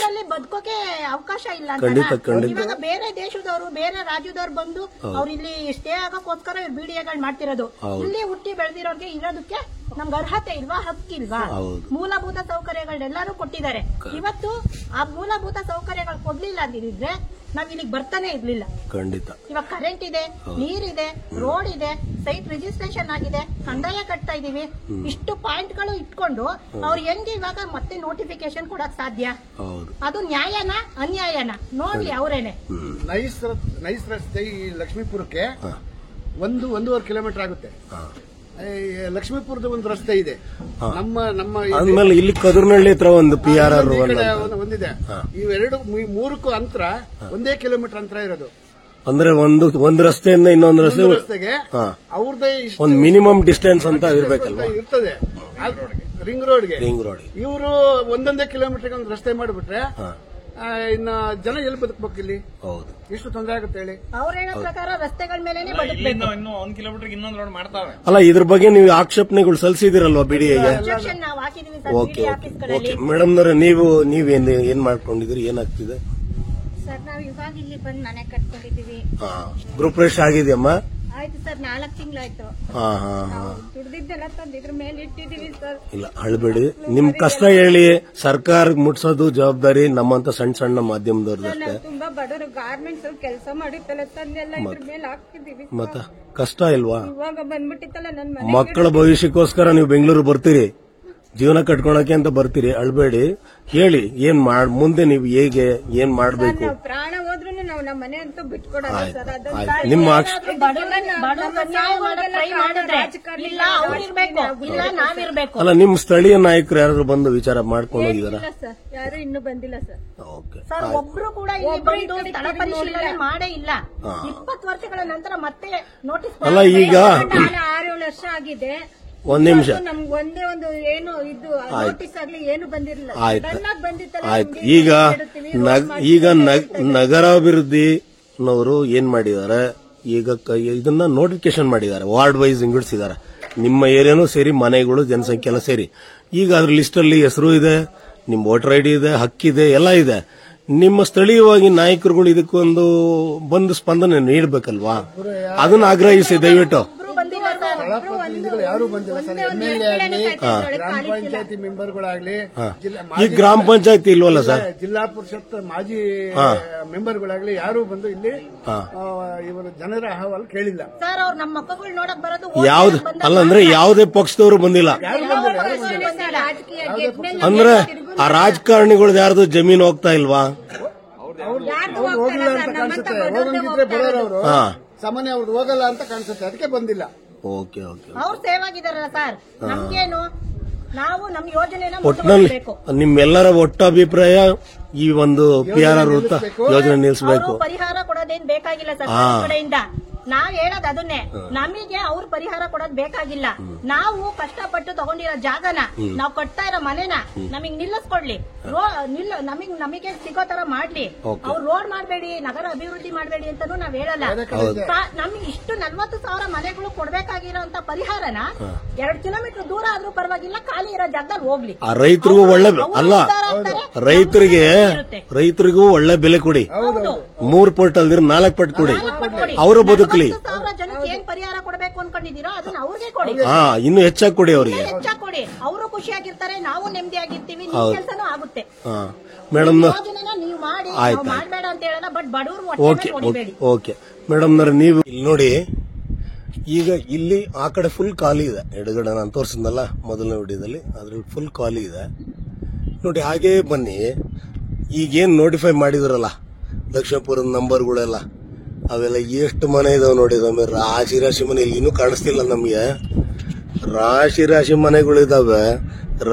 ಬದುಕೋ ಹೋಗೋಕೆ ಅವಕಾಶ ಇಲ್ಲ ಖಂಡಿತ, ಅಂತ. ಖಂಡಿತ. ಇವಾಗ ಬೇರೆ ದೇಶದವರು ಬೇರೆ ರಾಜ್ಯದವ್ರು ಬಂದು ಅವ್ರು ಇಲ್ಲಿ ಸ್ಟೇ ಆಗೋಕ್ಕೋಸ್ಕರ ಬಿಡಿಎಗಳು ಮಾಡ್ತಿರೋದು. ಇಲ್ಲಿ ಹುಟ್ಟಿ ಬೆಳೆದಿರೋರ್ಗೆ ಇರೋದಕ್ಕೆ ನಮ್ಗೆ ಅರ್ಹತೆ ಇಲ್ವಾ, ಹಕ್ಕಿಲ್ವಾ? ಮೂಲಭೂತ ಸೌಕರ್ಯಗಳನ್ನೆಲ್ಲಾರು ಕೊಟ್ಟಿದ್ದಾರೆ. ಇವತ್ತು ಆ ಮೂಲಭೂತ ಸೌಕರ್ಯಗಳು ಕೊಡ್ಲಿಲ್ಲ ಅಂದಿದ್ರೆ ನಾವ್ ಇಲ್ಲಿಗೆ ಬರ್ತಾನೆ ಇರ್ಲಿಲ್ಲ. ಖಂಡಿತ. ಇವಾಗ ಕರೆಂಟ್ ಇದೆ, ನೀರಿದೆ, ರೋಡ್ ಇದೆ, ಸೈಟ್ ರಿಜಿಸ್ಟ್ರೇಷನ್ ಆಗಿದೆ, ಕಂದಾಯ ಕಟ್ತಾ ಇದೀವಿ. ಇಷ್ಟು ಪಾಯಿಂಟ್ ಗಳು ಇಟ್ಕೊಂಡು ಅವ್ರು ಹೆಂಗೆ ಇವಾಗ ಮತ್ತೆ ನೋಟಿಫಿಕೇಶನ್ ಕೊಡಕ್ ಸಾಧ್ಯ? ಅದು ನ್ಯಾಯನ ಅನ್ಯಾಯನ ನೋಡಿ ಅವರೇನೆ. ನೈಸ್ ರಸ್ತೆ ಈ ಲಕ್ಷ್ಮೀಪುರಕ್ಕೆ 1-1.5 ಕಿಲೋಮೀಟರ್ ಆಗುತ್ತೆ. ಲಕ್ಷ್ಮೀಪುರದ ಒಂದು ರಸ್ತೆ ಇದೆ. ನಮ್ಮ ಆದ್ಮೇಲೆ ಇಲ್ಲಿ ಕದುರ್ನಹಳ್ಳಿ ಹತ್ರ ಒಂದು PRR ಒಂದಿದೆ. ಇವೆರಡು ಮೂರಕ್ಕೂ ಅಂತರ 1 ಕಿಲೋಮೀಟರ್ ಅಂತರ ಇರೋದು. ಅಂದ್ರೆ ಒಂದು ರಸ್ತೆಯಿಂದ ಇನ್ನೊಂದು ರಸ್ತೆಗೆ ಅವ್ರದೇ ಒಂದು ಮಿನಿಮಮ್ ಡಿಸ್ಟೆನ್ಸ್ ಅಂತ ಇರ್ಬೇಕಲ್ವಾ? ಇರ್ತದೆ. ರಿಂಗ್ ರೋಡ್ಗೆ ಇವರು 1 ಕಿಲೋಮೀಟರ್ಗೆ ಒಂದು ರಸ್ತೆ ಮಾಡಿಬಿಟ್ರೆ ಇನ್ನ ಜನ ಎಲ್ಲಿ ಬದುಕಬೇಕು ಇಲ್ಲಿ? ಹೌದು, ಎಷ್ಟು ತೊಂದರೆ ಆಗುತ್ತೆ ಹೇಳಿ. ಅವ್ರ ಹೇಳೋ ಪ್ರಕಾರ ರಸ್ತೆಗಳ ಮೇಲೆ ಬದುಕಬೇಕು. ಇನ್ನು 1 ಕಿಲೋಮೀಟರ್ ಇನ್ನೊಂದು ರೋಡ್ ಮಾಡ್ತಾವೆ. ಅಲ್ಲ, ಇದ್ರ ಬಗ್ಗೆ ನೀವು ಆಕ್ಷೇಪಣೆಗಳು ಸಲ್ಲಿಸಿದಿರಲ್ವಾ ಬಿಡಿಎಗೆ? ನಾವು ಹಾಕಿದೀವಿ ಓಕೆ ಓಕೆ ಮೇಡಮ್ ನವರೇ, ನೀವೇನ್ ಏನ್ ಮಾಡ್ಕೊಂಡಿದ್ದೀರಿ? ಏನಾಗ್ತಿದೆ ಸರ್? ನಾವು ಇವಾಗ ಇಲ್ಲಿ ಬಂದು ಮನೆ ಕಟ್ಕೊಂಡಿದೀವಿ. ಗೃಹಪ್ರವೇಶ ಆಗಿದೆಯಮ್ಮ? ಆಯ್ತು ಸರ್, 4 ತಿಂಗಳಾಯ್ತು. ದುಡ್ದಿದ್ದೆಲ್ಲ ತಂದು ಇದ್ರ ಮೇಲೆ ಇಟ್ಟಿದೀವಿ ಸರ್. ಇಲ್ಲ ಅಳ್ಬೇಡಿ, ನಿಮ್ ಕಷ್ಟ ಹೇಳಿ ಸರ್ಕಾರ ಮುಟ್ಸೋದು ಜವಾಬ್ದಾರಿ ನಮ್ಮಂತ ಸಣ್ಣ ಮಾಧ್ಯಮದವ್ರದಷ್ಟೇ. ತುಂಬಾ ಬಡವರು ಗಾರ್ಮೆಂಟ್ಸ್ ಕೆಲಸ ಮಾಡಿತ್ತಲ್ಲ ತಂದೆಲ್ಲ ಇದ್ರ ಮೇಲೆ ಹಾಕ್ತಿದೀವಿ. ಮತ್ತ ಕಷ್ಟ ಇಲ್ವಾ? ಇವಾಗ ಬಂದ್ಬಿಟ್ಟಿತ್ತಲ್ಲ ನನ್ನ ಮಕ್ಕಳ ಭವಿಷ್ಯಕ್ಕೋಸ್ಕರ ನೀವು ಬೆಂಗಳೂರು ಬರ್ತೀರಿ, ಜೀವನ ಕಟ್ಕೊಳಕ್ಕೆ ಅಂತ ಬರ್ತೀರಿ. ಅಳ್ಬೇಡಿ, ಹೇಳಿ ಮುಂದೆ ನೀವು ಹೇಗೆ ಏನ್ ಮಾಡ್ಬೇಕು? ಪ್ರಾಣ ಹೋದ್ರೂ ನಾವು ನಮ್ಮ ಮನೆ ಅಂತೂ ಬಿಟ್ಕೊಡಲ್ಲ ಸರ್. ನಿಮ್ಮ ಅಲ್ಲ, ನಿಮ್ ಸ್ಥಳೀಯ ನಾಯಕರು ಯಾರಾದ್ರೂ ಬಂದು ವಿಚಾರ ಮಾಡ್ಕೊಂಡು ಹೋಗಿದಾರ? ಯಾರು ಇನ್ನೂ ಬಂದಿಲ್ಲ ಸರ್. ಓಕೆ, ಒಬ್ರು ಕೂಡ ಇಲ್ಲಿ ಬಂದು ಸ್ಥಳ ಪರಿಶೀಲನೆ ಮಾಡೇ ಇಲ್ಲ. 20 ವರ್ಷಗಳ ನಂತರ ಮತ್ತೆ ನೋಟಿಸ್. ಅಲ್ಲ, ಈಗ 6-7 ವರ್ಷ ಆಗಿದೆ. ಒಂದ್ ನಿಮಿಷ, ನಮ್ಗೆ ಒಂದೇ ಒಂದು ಏನು ಇದು ನೋಟಿಸ್ ಆಗ್ಲಿ ಏನು ಬಂದಿರಲಿಲ್ಲ. ಆಯ್ತು. ಈಗ ನಗರಾಭಿವೃದ್ಧಿನವರು ಏನ್ ಮಾಡಿದ್ದಾರೆ, ಈಗ ಇದನ್ನ ನೋಟಿಫಿಕೇಶನ್ ಮಾಡಿದ್ದಾರೆ, ವಾರ್ಡ್ ವೈಸ್ ವಿಂಗಡಿಸಿದ್ದಾರೆ. ನಿಮ್ಮ ಏರಿಯಾನು ಸೇರಿ, ಮನೆಗಳು, ಜನಸಂಖ್ಯೆ ಎಲ್ಲ ಸೇರಿ. ಈಗ ಅದ್ರ ಲಿಸ್ಟ್ ಅಲ್ಲಿ ಹೆಸರು ಇದೆ, ನಿಮ್ ವೋಟರ್ ಐಡಿ ಇದೆ, ಹಕ್ಕಿದೆ, ಎಲ್ಲ ಇದೆ. ನಿಮ್ಮ ಸ್ಥಳೀಯವಾಗಿ ನಾಯಕರುಗಳು ಇದಕ್ಕೊಂದು ಬಂದು ಸ್ಪಂದನೆ ನೀಡಬೇಕಲ್ವಾ? ಅದನ್ನ ಆಗ್ರಹಿಸಿ ದಯವಿಟ್ಟು. ಯಾರು ಬಂದಿಲ್ಲ ಸರ್. MLA ಆಗಲಿ, ಗ್ರಾಮ ಪಂಚಾಯತಿ ಮೆಂಬರ್ಗಳಾಗ್ಲಿ, ಈ ಗ್ರಾಮ ಪಂಚಾಯತಿ ಇಲ್ವಲ್ಲ ಸರ್, ಜಿಲ್ಲಾ ಪರಿಷತ್ ಮಾಜಿ ಮೆಂಬರ್ಗಳಾಗ್ಲಿ ಯಾರು ಬಂದು ಇಲ್ಲಿ ಇವರು ಜನರ ಅಹವಾಲು ಕೇಳಿಲ್ಲ ಸರ್. ಅವ್ರು ನಮ್ಮ ಮಕ್ಕಳು ನೋಡಕ್ ಬರೋದು ಯಾವ್ದು ಅಲ್ಲ, ಅಂದ್ರೆ ಯಾವುದೇ ಪಕ್ಷದವರು ಬಂದಿಲ್ಲ. ಅಂದ್ರೆ ಆ ರಾಜಕಾರಣಿಗಳು ಯಾರ್ದು ಜಮೀನು ಹೋಗ್ತಾ ಇಲ್ವಾ? ಹೋಗಿಲ್ಲ ಅಂತ ಕಾಣಿಸುತ್ತೆ. ಹೋಗಂಗಿದ್ರೆ ಬರೋರವರು ಸಾಮಾನ್ಯ ಅವ್ರು ಹೋಗಲ್ಲ ಅಂತ ಕಾಣಿಸುತ್ತೆ, ಅದಕ್ಕೆ ಬಂದಿಲ್ಲ. ಓಕೆ ಓಕೆ, ಅವ್ರು ಸೇವ್ ಆಗಿದಾರಲ್ಲ ಸರ್. ನಮ್ಗೇನು, ನಾವು ನಮ್ಮ ಯೋಜನೆನ ಒಟ್ಟಿನಲ್ಲಿ ನಿಮ್ಮೆಲ್ಲರ ಒಟ್ಟು ಅಭಿಪ್ರಾಯ ಈ ಒಂದು PRR ಯೋಜನೆ ನಿಲ್ಲಿಸಬೇಕು. ಪರಿಹಾರ ಕೊಡೋದೇನ್ ಬೇಕಾಗಿಲ್ಲ ಸರ್ ಕಡೆಯಿಂದ. ನಾವ್ ಹೇಳೋದು ಅದನ್ನೇ, ನಮಗೆ ಅವ್ರು ಪರಿಹಾರ ಕೊಡೋದ್ ಬೇಕಾಗಿಲ್ಲ. ನಾವು ಕಷ್ಟಪಟ್ಟು ತಗೊಂಡಿರೋ ಜಾಗನ, ನಾವು ಕಟ್ತಾ ಇರೋ ಮನೆನ ನಮಗ್ ನಿಲ್ಲಿಸ್ಕೊಡ್ಲಿ, ನಮಗೆ ಸಿಗೋ ತರ ಮಾಡ್ಲಿ. ಅವ್ರು ರೋಡ್ ಮಾಡ್ಬೇಡಿ, ನಗರ ಅಭಿವೃದ್ಧಿ ಮಾಡ್ಬೇಡಿ ಅಂತಾನು ನಾವ್ ಹೇಳಲ್ಲ. ನಮ್ಗೆ ಇಷ್ಟು 40,000 ಮನೆಗಳು ಕೊಡ್ಬೇಕಾಗಿರೋಂತ ಪರಿಹಾರನ 2 ಕಿಲೋಮೀಟರ್ ದೂರ ಆದ್ರೂ ಪರವಾಗಿಲ್ಲ, ಖಾಲಿ ಇರೋ ಜಾಗದಲ್ಲಿ ಹೋಗ್ಲಿ. ರೈತರಿಗೂ ಒಳ್ಳೆ ಅಲ್ಲ, ರೈತರಿಗೂ ಒಳ್ಳೆ ಬೆಲೆ ಕೊಡಿ. 3 ಪಟ್ಟು ಅಲ್ದಿರ 4 ಪಟ್ಟು ಕೊಡಿ, ಅವರು ಬದುಕಲಿ. ಜನಕ್ಕೆ ಏನ್ ಪರಿಹಾರ ಕೊಡಬೇಕು ಅನ್ಕೊಂಡಿದೀರೋ ಅದನ್ನ ಅವ್ರಿಗೆ ಕೊಡಿ. ಇನ್ನು ಹೆಚ್ಚಾಗಿ ಕೊಡಿ, ಅವರಿಗೆ ಹೆಚ್ಚಾಗಿ ಕೊಡಿ. ಅವರು ಖುಷಿಯಾಗಿರ್ತಾರೆ, ನಾವು ನೆಮ್ಮದಿಯಾಗಿರ್ತೀವಿ, ನಿಮ್ ಕೆಲಸನೂ ಆಗುತ್ತೆ. ಮೇಡಮ್, ನೀವು ಮಾಡಿ, ಮಾಡ್ಬೇಡ ಅಂತ ಹೇಳಲ್ಲ, ಬಟ್ ಬಡವರು ಓಕೆ ಮೇಡಮ್ ನೀವು ಇಲ್ಲಿ ನೋಡಿ. ಈಗ ಇಲ್ಲಿ ಆ ಕಡೆ ಫುಲ್ ಖಾಲಿ ಇದೆ, ಎಡಗಡೆ ನಾನು ತೋರಿಸಿದ್ನಲ್ಲ ಮೊದಲನೇ ವಿಡಿಯೋದಲ್ಲಿ, ಅದ್ರಲ್ಲಿ ಫುಲ್ ಖಾಲಿ ಇದೆ ನೋಡಿ. ಹಾಗೇ ಬನ್ನಿ, ಈಗೇನ್ ನೋಟಿಫೈ ಮಾಡಿದ್ರಲ್ಲ ದಕ್ಷಿಣಪುರದ ನಂಬರ್ಗಳೆಲ್ಲ, ಅವೆಲ್ಲ ಎಷ್ಟು ಮನೆ ಇದಾವೆ ನೋಡಿ. ರಾಶಿ ಮನೆ ಇಲ್ಲಿ ಇನ್ನೂ ಕಾಣಿಸ್ತಿಲ್ಲ ನಮ್ಗೆ. ರಾಶಿ ಮನೆಗಳಿದಾವೆ,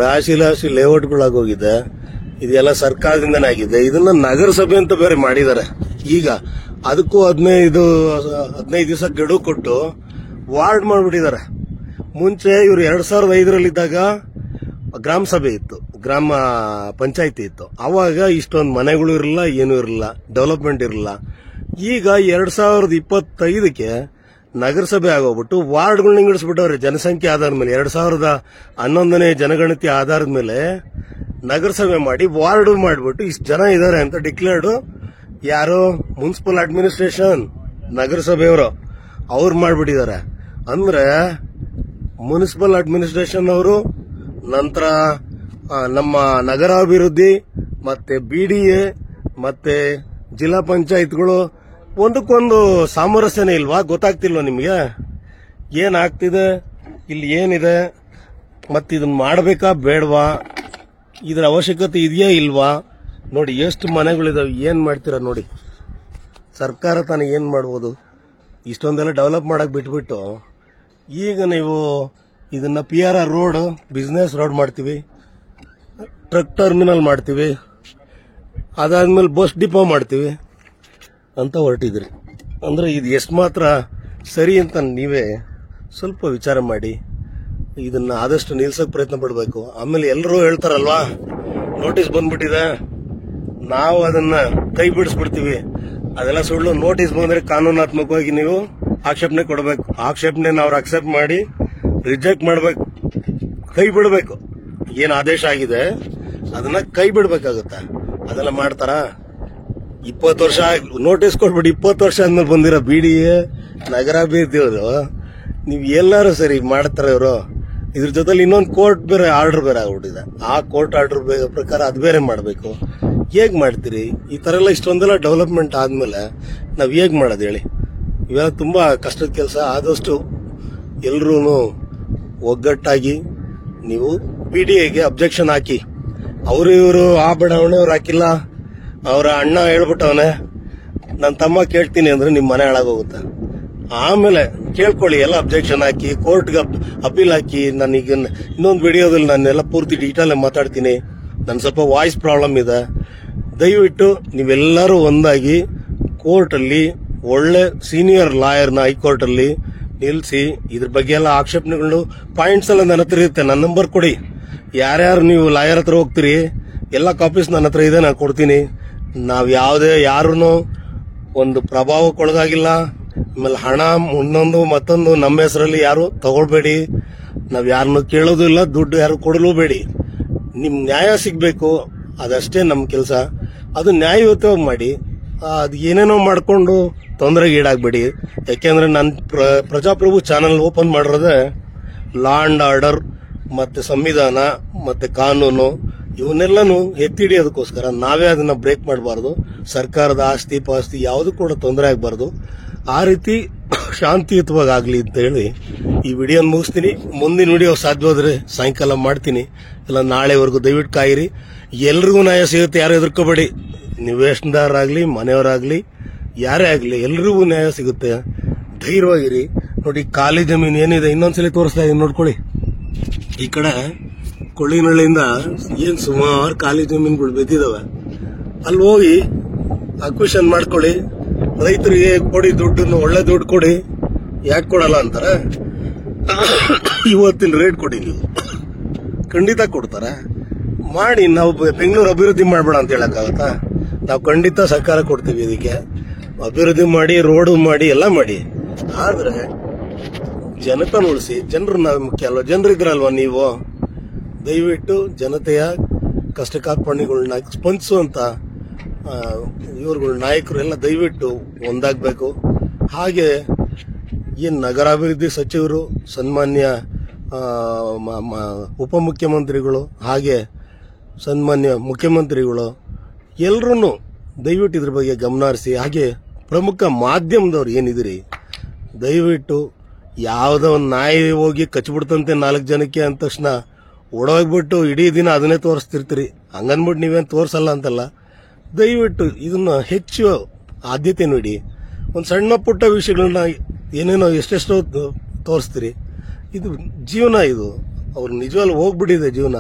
ರಾಶಿ ಲೇಔಟ್ಗಳಾಗೋಗಿದೆ. ಇದೆಲ್ಲ ಸರ್ಕಾರದಿಂದನೇ ಆಗಿದೆ. ಇದನ್ನ ನಗರಸಭೆ ಅಂತ ಬೇರೆ ಮಾಡಿದ್ದಾರೆ. ಈಗ ಅದಕ್ಕೂ 15 ದಿವಸ ಗಡುವು ಕೊಟ್ಟು ವಾರ್ಡ್ ಮಾಡ್ಬಿಟ್ಟಿದ್ದಾರೆ. ಮುಂಚೆ ಇವರು 2005ರಲ್ಲಿದ್ದಾಗ ಗ್ರಾಮ ಸಭೆ ಇತ್ತು, ಗ್ರಾಮ ಪಂಚಾಯತಿ ಇತ್ತು. ಅವಾಗ ಇಷ್ಟೊಂದು ಮನೆಗಳು ಇರಲಿಲ್ಲ, ಏನೂ ಇರಲಿಲ್ಲ, ಡೆವಲಪ್ಮೆಂಟ್ ಇರಲಿಲ್ಲ. ಈಗ 2025ಕ್ಕೆ ನಗರಸಭೆ ಆಗೋಗ್ಬಿಟ್ಟು ವಾರ್ಡ್ಗಳನ್ನ ವಿಂಗಡಿಸ್ಬಿಟ್ಟವ್ರೆ ಜನಸಂಖ್ಯೆ ಆಧಾರದ ಮೇಲೆ. 2011ನೇ ಜನಗಣತಿ ಆಧಾರದ ಮೇಲೆ ನಗರಸಭೆ ಮಾಡಿ ವಾರ್ಡ್ ಮಾಡಿಬಿಟ್ಟು ಇಷ್ಟು ಜನ ಇದ್ದಾರೆ ಅಂತ ಡಿಕ್ಲೇರ್ಡ್ ಯಾರು ಮುನ್ಸಿಪಲ್ ಅಡ್ಮಿನಿಸ್ಟ್ರೇಷನ್ ನಗರಸಭೆಯವರು ಅವ್ರು ಮಾಡ್ಬಿಟ್ಟಿದ್ದಾರೆ. ಅಂದ್ರೆ ಮುನ್ಸಿಪಲ್ ಅಡ್ಮಿನಿಸ್ಟ್ರೇಷನ್ ಅವರು, ನಂತರ ನಮ್ಮ ನಗರಾಭಿವೃದ್ಧಿ, ಮತ್ತೆ BDA, ಮತ್ತೆ ಜಿಲ್ಲಾ ಪಂಚಾಯತ್ಗಳು ಒಂದಕ್ಕೊಂದು ಸಾಮರಸ್ಯನೇ ಇಲ್ವಾ? ಗೊತ್ತಾಗ್ತಿಲ್ವಾ ನಿಮ್ಗೆ ಏನಾಗ್ತಿದೆ, ಇಲ್ಲಿ ಏನಿದೆ, ಮತ್ತೆ ಇದನ್ನ ಮಾಡಬೇಕಾ ಬೇಡವಾ, ಇದರ ಅವಶ್ಯಕತೆ ಇದೆಯಾ ಇಲ್ವಾ? ನೋಡಿ ಎಷ್ಟು ಮನೆಗಳಿದಾವೆ, ಏನ್ ಮಾಡ್ತೀರಾ ನೋಡಿ. ಸರ್ಕಾರ ತಾನೇ ಏನ್ ಮಾಡ್ಬೋದು? ಇಷ್ಟೊಂದೆಲ್ಲ ಡೆವಲಪ್ ಮಾಡಕ್ ಬಿಟ್ಬಿಟ್ಟು ಈಗ ನೀವು ಇದನ್ನ PRR ರೋಡ್, ಬಿಸ್ನೆಸ್ ರೋಡ್ ಮಾಡ್ತೀವಿ, ಟ್ರಕ್ ಟರ್ಮಿನಲ್ ಮಾಡ್ತೀವಿ, ಅದಾದ್ಮೇಲೆ ಬಸ್ ಡಿಪೋ ಮಾಡ್ತೀವಿ ಅಂತ ಹೊರಟಿದ್ರಿ. ಅಂದ್ರೆ ಇದು ಎಷ್ಟು ಮಾತ್ರ ಸರಿ ಅಂತ ನೀವೇ ಸ್ವಲ್ಪ ವಿಚಾರ ಮಾಡಿ ಇದನ್ನ ಆದಷ್ಟು ನಿಲ್ಸಕ್ ಪ್ರಯತ್ನ ಪಡಬೇಕು. ಆಮೇಲೆ ಎಲ್ಲರೂ ಹೇಳ್ತಾರಲ್ವಾ, ನೋಟಿಸ್ ಬಂದ್ಬಿಟ್ಟಿದೆ, ನಾವು ಅದನ್ನ ಕೈ ಬಿಡಿಸ್ಬಿಡ್ತೀವಿ. ಅದೆಲ್ಲ ಸುಳ್ಳು. ನೋಟಿಸ್ ಬಂದ್ರೆ ಕಾನೂನಾತ್ಮಕವಾಗಿ ನೀವು ಆಕ್ಷೇಪಣೆ ಕೊಡಬೇಕು. ಆಕ್ಷೇಪಣೆನ ಅವ್ರು ಅಕ್ಸೆಪ್ಟ್ ಮಾಡಿ ರಿಜೆಕ್ಟ್ ಮಾಡಬೇಕು, ಕೈ ಬಿಡಬೇಕು. ಏನ್ ಆದೇಶ ಆಗಿದೆ ಅದನ್ನ ಕೈ ಬಿಡ್ಬೇಕಾಗುತ್ತೆ. ಅದೆಲ್ಲ ಮಾಡ್ತಾರ? 20 ವರ್ಷ ನೋಟಿಸ್ ಕೊಟ್ಬಿಟ್ಟು 20 ವರ್ಷ ಆದ್ಮೇಲೆ ಬಂದಿರೋ BDA ನಗರಾಭಿವೃದ್ಧಿಯವರು ನೀವು ಎಲ್ಲಾರು ಸರಿ ಮಾಡ್ತಾರ ಇವರು. ಇದ್ರ ಜೊತೆಲಿ ಇನ್ನೊಂದು ಕೋರ್ಟ್ ಬೇರೆ ಆರ್ಡರ್ ಬೇರೆ ಆಗ್ಬಿಟ್ಟಿದೆ. ಆ ಕೋರ್ಟ್ ಆರ್ಡರ್ ಪ್ರಕಾರ ಅದು ಬೇರೆ ಮಾಡಬೇಕು. ಹೇಗ್ ಮಾಡ್ತೀರಿ? ಈ ತರ ಎಲ್ಲ ಇಷ್ಟೊಂದೆಲ್ಲ ಡೆವಲಪ್ಮೆಂಟ್ ಆದ್ಮೇಲೆ ನಾವ್ ಹೇಗ್ ಮಾಡೋದು ಹೇಳಿ? ಇವೆಲ್ಲ ತುಂಬಾ ಕಷ್ಟದ ಕೆಲಸ. ಆದಷ್ಟು ಎಲ್ರೂ ಒಗ್ಗಟ್ಟಾಗಿ ನೀವು BDAಗೆ ಅಬ್ಜೆಕ್ಷನ್ ಹಾಕಿ. ಅವರು ಇವರು ಆ ಬಡಾವಣೆಯವ್ರು ಹಾಕಿಲ್ಲ, ಅವರ ಅಣ್ಣ ಹೇಳ್ಬಿಟ್ಟವನೆ ನನ್ನ ತಮ್ಮ ಕೇಳ್ತೀನಿ ಅಂದ್ರೆ ನಿಮ್ ಮನೆ ಹಾಳಾಗೋಗುತ್ತೆ. ಆಮೇಲೆ ಕೇಳ್ಕೊಳ್ಳಿ, ಎಲ್ಲ ಅಬ್ಜೆಕ್ಷನ್ ಹಾಕಿ, ಕೋರ್ಟ್ಗೆ ಅಪೀಲ್ ಹಾಕಿ. ನಾನೀಗ ಇನ್ನೊಂದು ವಿಡಿಯೋದಲ್ಲಿ ನಾನೆಲ್ಲ ಪೂರ್ತಿ ಡೀಟೇಲ್ ಮಾತಾಡ್ತೀನಿ. ನನ್ನ ಸ್ವಲ್ಪ ವಾಯ್ಸ್ ಪ್ರಾಬ್ಲಮ್ ಇದೆ. ದಯವಿಟ್ಟು ನೀವೆಲ್ಲರೂ ಒಂದಾಗಿ ಕೋರ್ಟಲ್ಲಿ ಒಳ್ಳೆ ಸೀನಿಯರ್ ಲಾಯರ್ನ ಹೈಕೋರ್ಟ್ ಅಲ್ಲಿ ನಿಲ್ಲಿಸಿ ಇದ್ರ ಬಗ್ಗೆ ಎಲ್ಲ ಆಕ್ಷೇಪಣೆಗಳು ಪಾಯಿಂಟ್ಸ್ ಎಲ್ಲ ನನ್ನ ಹತ್ರ ಇರುತ್ತೆ. ನನ್ನ ನಂಬರ್ ಕೊಡಿ. ಯಾರ್ಯಾರು ನೀವು ಲಾಯರ್ ಹತ್ರ ಹೋಗ್ತೀರಿ ಎಲ್ಲ ಕಾಪೀಸ್ ನನ್ನ ಹತ್ರ ಇದೆ, ನಾನು ಕೊಡ್ತೀನಿ. ನಾವ್ ಯಾವುದೇ ಯಾರೂನು ಒಂದು ಪ್ರಭಾವಕ್ಕೊಳಗಾಗಿಲ್ಲ. ಆಮೇಲೆ ಹಣ ಇನ್ನೊಂದು ಮತ್ತೊಂದು ನಮ್ಮ ಹೆಸರಲ್ಲಿ ಯಾರು ತಗೊಳ್ಬೇಡಿ. ನಾವ್ ಯಾರನ್ನು ಕೇಳೋದು ಇಲ್ಲ, ದುಡ್ಡು ಯಾರು ಕೊಡಲೂ ಬೇಡಿ. ನಿಮ್ ನ್ಯಾಯ ಸಿಗ್ಬೇಕು, ಅದಷ್ಟೇ ನಮ್ ಕೆಲಸ. ಅದು ನ್ಯಾಯಯುತವಾಗಿ ಮಾಡಿ. ಅದು ಏನೇನೋ ಮಾಡ್ಕೊಂಡು ತೊಂದರೆಗೆ ಈಡಾಗಬೇಡಿ. ಯಾಕೆಂದ್ರೆ ನಾನು ಪ್ರಜಾಪ್ರಭು ಚಾನೆಲ್ ಓಪನ್ ಮಾಡಿರೋದೇ ಲಾ ಅಂಡ್ ಆರ್ಡರ್ ಮತ್ತೆ ಸಂವಿಧಾನ ಮತ್ತೆ ಕಾನೂನು ಇವನ್ನೆಲ್ಲನೂ ಎತ್ತಿ ಹಿಡಿಯೋದಕ್ಕೋಸ್ಕರ. ನಾವೇ ಅದನ್ನ ಬ್ರೇಕ್ ಮಾಡಬಾರ್ದು. ಸರ್ಕಾರದ ಆಸ್ತಿ ಪಾಸ್ತಿ ಯಾವುದು ಕೂಡ ತೊಂದರೆ ಆಗಬಾರ್ದು. ಆ ರೀತಿ ಶಾಂತಿಯುತವಾಗಿ ಆಗ್ಲಿ ಅಂತ ಹೇಳಿ ಈ ವಿಡಿಯೋ ಮುಗಿಸ್ತೀನಿ. ಮುಂದಿನ ವಿಡಿಯೋ ಸಾಧ್ಯವಾದ್ರೆ ಸಾಯಂಕಾಲ ಮಾಡ್ತೀನಿ, ಇಲ್ಲ ನಾಳೆವರೆಗೂ ದಯವಿಟ್ಟು ಕಾಯಿರಿ. ಎಲ್ರಿಗೂ ನ್ಯಾಯ ಸಿಗುತ್ತೆ, ಯಾರು ಹೆದರ್ಕೋಬೇಡಿ. ನಿವೇಶನದಾರರಾಗ್ಲಿ, ಮನೆಯವರಾಗ್ಲಿ, ಯಾರೇ ಆಗ್ಲಿ ಎಲ್ರಿಗೂ ನ್ಯಾಯ ಸಿಗುತ್ತೆ. ಧೈರ್ಯವಾಗಿರಿ. ನೋಡಿ ಖಾಲಿ ಜಮೀನು ಏನಿದೆ ಇನ್ನೊಂದ್ಸಲಿ ತೋರಿಸ್ತಾ ಇದೀನಿ ನೋಡ್ಕೊಳ್ಳಿ. ಈ ಕಡೆ ಕೊಳ್ಳಿನಹಳ್ಳಿಯಿಂದ ಏನ್ ಸುಮಾರು ಖಾಲಿ ಜಮೀನುಗಳು ಬಿದ್ದಿದಾವೆ. ಅಲ್ಲಿ ಹೋಗಿ ಅಕ್ವಿಷನ್ ಮಾಡ್ಕೊಳ್ಳಿ. ರೈತರಿಗೆ ಕೊಡಿ ದುಡ್ಡನ್ನು, ಒಳ್ಳೆ ದುಡ್ಡು ಕೊಡಿ. ಯಾಕೆ ಕೊಡಲ್ಲ ಅಂತಾರೆ? ಇವತ್ತಿನ ರೇಟ್ ಕೊಡಿ, ನೀವು ಖಂಡಿತ ಕೊಡ್ತಾರೆ. ಮಾಡಿ. ನಾವು ಬೆಂಗಳೂರು ಅಭಿವೃದ್ಧಿ ಮಾಡಬೇಡ ಅಂತ ಹೇಳಕ್ಕಾಗತ್ತಾ? ನಾವು ಖಂಡಿತ ಸರ್ಕಾರ ಕೊಡ್ತೀವಿ. ಇದಕ್ಕೆ ಅಭಿವೃದ್ಧಿ ಮಾಡಿ, ರೋಡ್ ಮಾಡಿ, ಎಲ್ಲ ಮಾಡಿ. ಆದ್ರೆ ಜನತನ ಉಳಿಸಿ. ಜನರನ್ನ ಮುಖ್ಯ ಅಲ್ವಾ? ಜನರಿದ್ರಲ್ವಾ ನೀವು? ದಯವಿಟ್ಟು ಜನತೆಯ ಕಷ್ಟ ಕಾರ್ಪಣ್ಯಗಳನ್ನ ಸ್ಪಂದಿಸುವಂತ ಇವ್ರುಗಳ ನಾಯಕರು ಎಲ್ಲ ದಯವಿಟ್ಟು ಒಂದಾಗಬೇಕು. ಹಾಗೆ ಏನ್ ನಗರಾಭಿವೃದ್ಧಿ ಸಚಿವರು, ಸನ್ಮಾನ್ಯ ಉಪಮುಖ್ಯಮಂತ್ರಿಗಳು, ಹಾಗೆ ಸನ್ಮಾನ್ಯ ಮುಖ್ಯಮಂತ್ರಿಗಳು ಎಲ್ಲರೂ ದಯವಿಟ್ಟು ಇದ್ರ ಬಗ್ಗೆ ಗಮನ ಹರಿಸಿ. ಹಾಗೆ ಪ್ರಮುಖ ಮಾಧ್ಯಮದವ್ರು ಏನಿದಿರಿ, ದಯವಿಟ್ಟು ಯಾವುದೋ ಒಂದು ನಾಯಿ ಹೋಗಿ ಕಚ್ಬಿಡ್ತಂತೆ 4 ಜನಕ್ಕೆ ಅಂದ ತಕ್ಷಣ ಓಡೋಗ್ಬಿಟ್ಟು ಇಡೀ ದಿನ ಅದನ್ನೇ ತೋರಿಸ್ತಿರ್ತೀರಿ. ಹಂಗನ್ಬಿಟ್ಟು ನೀವೇನು ತೋರಿಸಲ್ಲ ಅಂತಲ್ಲ. ದಯವಿಟ್ಟು ಇದನ್ನ ಹೆಚ್ಚು ಆದ್ಯತೆ ನೀಡಿ. ಒಂದು ಸಣ್ಣ ಪುಟ್ಟ ವಿಷಯಗಳನ್ನ ಏನೇನೋ ಎಷ್ಟೆಷ್ಟೋ ತೋರಿಸ್ತೀರಿ. ಇದು ಜೀವನ. ಇದು ಅವ್ರು ನಿಜವಾಗ್ಲೂ ಹೋಗ್ಬಿಟ್ಟಿದೆ ಜೀವನ.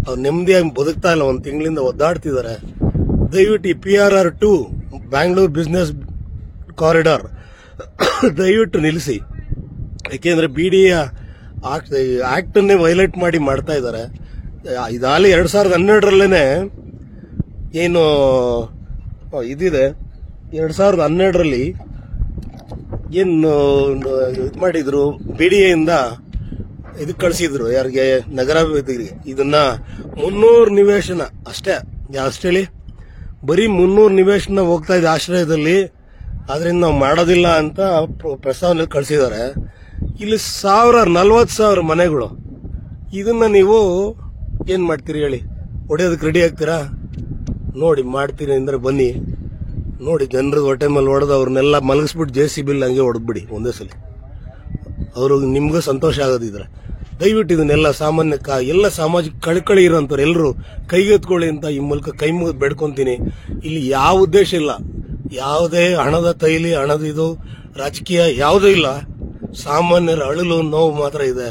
ಅವ್ರು ನೆಮ್ಮದಿಯಾಗಿ ಬದುಕ್ತಾ ಇಲ್ಲ. 1 ತಿಂಗಳಿಂದ ಒದ್ದಾಡ್ತಿದ್ದಾರೆ. ದಯವಿಟ್ಟು ಈ PRR 2 ಬ್ಯಾಂಗ್ಳೂರ್ ಬಿಸ್ನೆಸ್ ಕಾರಿಡಾರ್ ದಯವಿಟ್ಟು ನಿಲ್ಲಿಸಿ. ಯಾಕೆಂದ್ರೆ BDA ಆಕ್ಟ್ ಅನ್ನೇ ವೈಲೇಟ್ ಮಾಡಿ ಮಾಡ್ತಾ ಇದ್ದಾರೆ. ಇದಾಗಲೇ 2012ರಲ್ಲೇನೆ ಏನು ಇದಿದೆ. 2012ರಲ್ಲಿ ಏನು ಇದು ಮಾಡಿದ್ರು, BDA ಇಂದ ಇದಕ್ಕೆ ಕಳಿಸಿದ್ರು, ಯಾರಿಗೆ, ನಗರಾಭಿವೃದ್ಧಿಗೆ. ಇದನ್ನ 300 ನಿವೇಶನ ಅಷ್ಟೇ, ಹೇಳಿ ಬರೀ 300 ನಿವೇಶನ ಹೋಗ್ತಾ ಇದೆ ಆಶ್ರಯದಲ್ಲಿ. ಅದರಿಂದ ನಾವು ಮಾಡೋದಿಲ್ಲ ಅಂತ ಪ್ರಸ್ತಾವನೆ ಕಳಿಸಿದ್ದಾರೆ. ಇಲ್ಲಿ 40,000 ಮನೆಗಳು. ಇದನ್ನ ನೀವು ಏನ್ ಮಾಡ್ತೀರಿ ಹೇಳಿ? ಹೊಡೆಯೋದಕ್ಕೆ ರೆಡಿ ಆಗ್ತೀರಾ? ನೋಡಿ, ಮಾಡ್ತೀರಿ ಅಂದ್ರೆ ಬನ್ನಿ ನೋಡಿ. ಜನರಿಗೆ ಹೊಟ್ಟೆ ಮೇಲೆ ಹೊಡೆದು ಅವ್ರನ್ನೆಲ್ಲ ಮಲಗಿಸ್ಬಿಟ್ಟು JCB ಹಂಗೆ ಹೊಡೆದ್ಬಿಡಿ ಒಂದೇ ಸಲ. ಅವರು ನಿಮ್ಗೂ ಸಂತೋಷ ಆಗೋದಿದ್ರೆ ದಯವಿಟ್ಟು ಇದನ್ನೆಲ್ಲ ಸಾಮಾನ್ಯ ಎಲ್ಲ ಸಾಮಾಜಿಕ ಕಳಕಳಿ ಇರೋಂಥವ್ರು ಎಲ್ಲರೂ ಕೈಗೆತ್ಕೊಳ್ಳಿ ಅಂತ ಈ ಮೂಲಕ ಕೈ ಮುಗಿದು ಬೇಡ್ಕೊಂತೀನಿ. ಇಲ್ಲಿ ಯಾವ ಉದ್ದೇಶ ಇಲ್ಲ, ಯಾವುದೇ ಹಣದ ತೈಲಿ, ಹಣದ ಇದು ರಾಜಕೀಯ ಯಾವುದೂ ಇಲ್ಲ. ಸಾಮಾನ್ಯರ ಅಳಲು ನೋವು ಮಾತ್ರ ಇದೆ.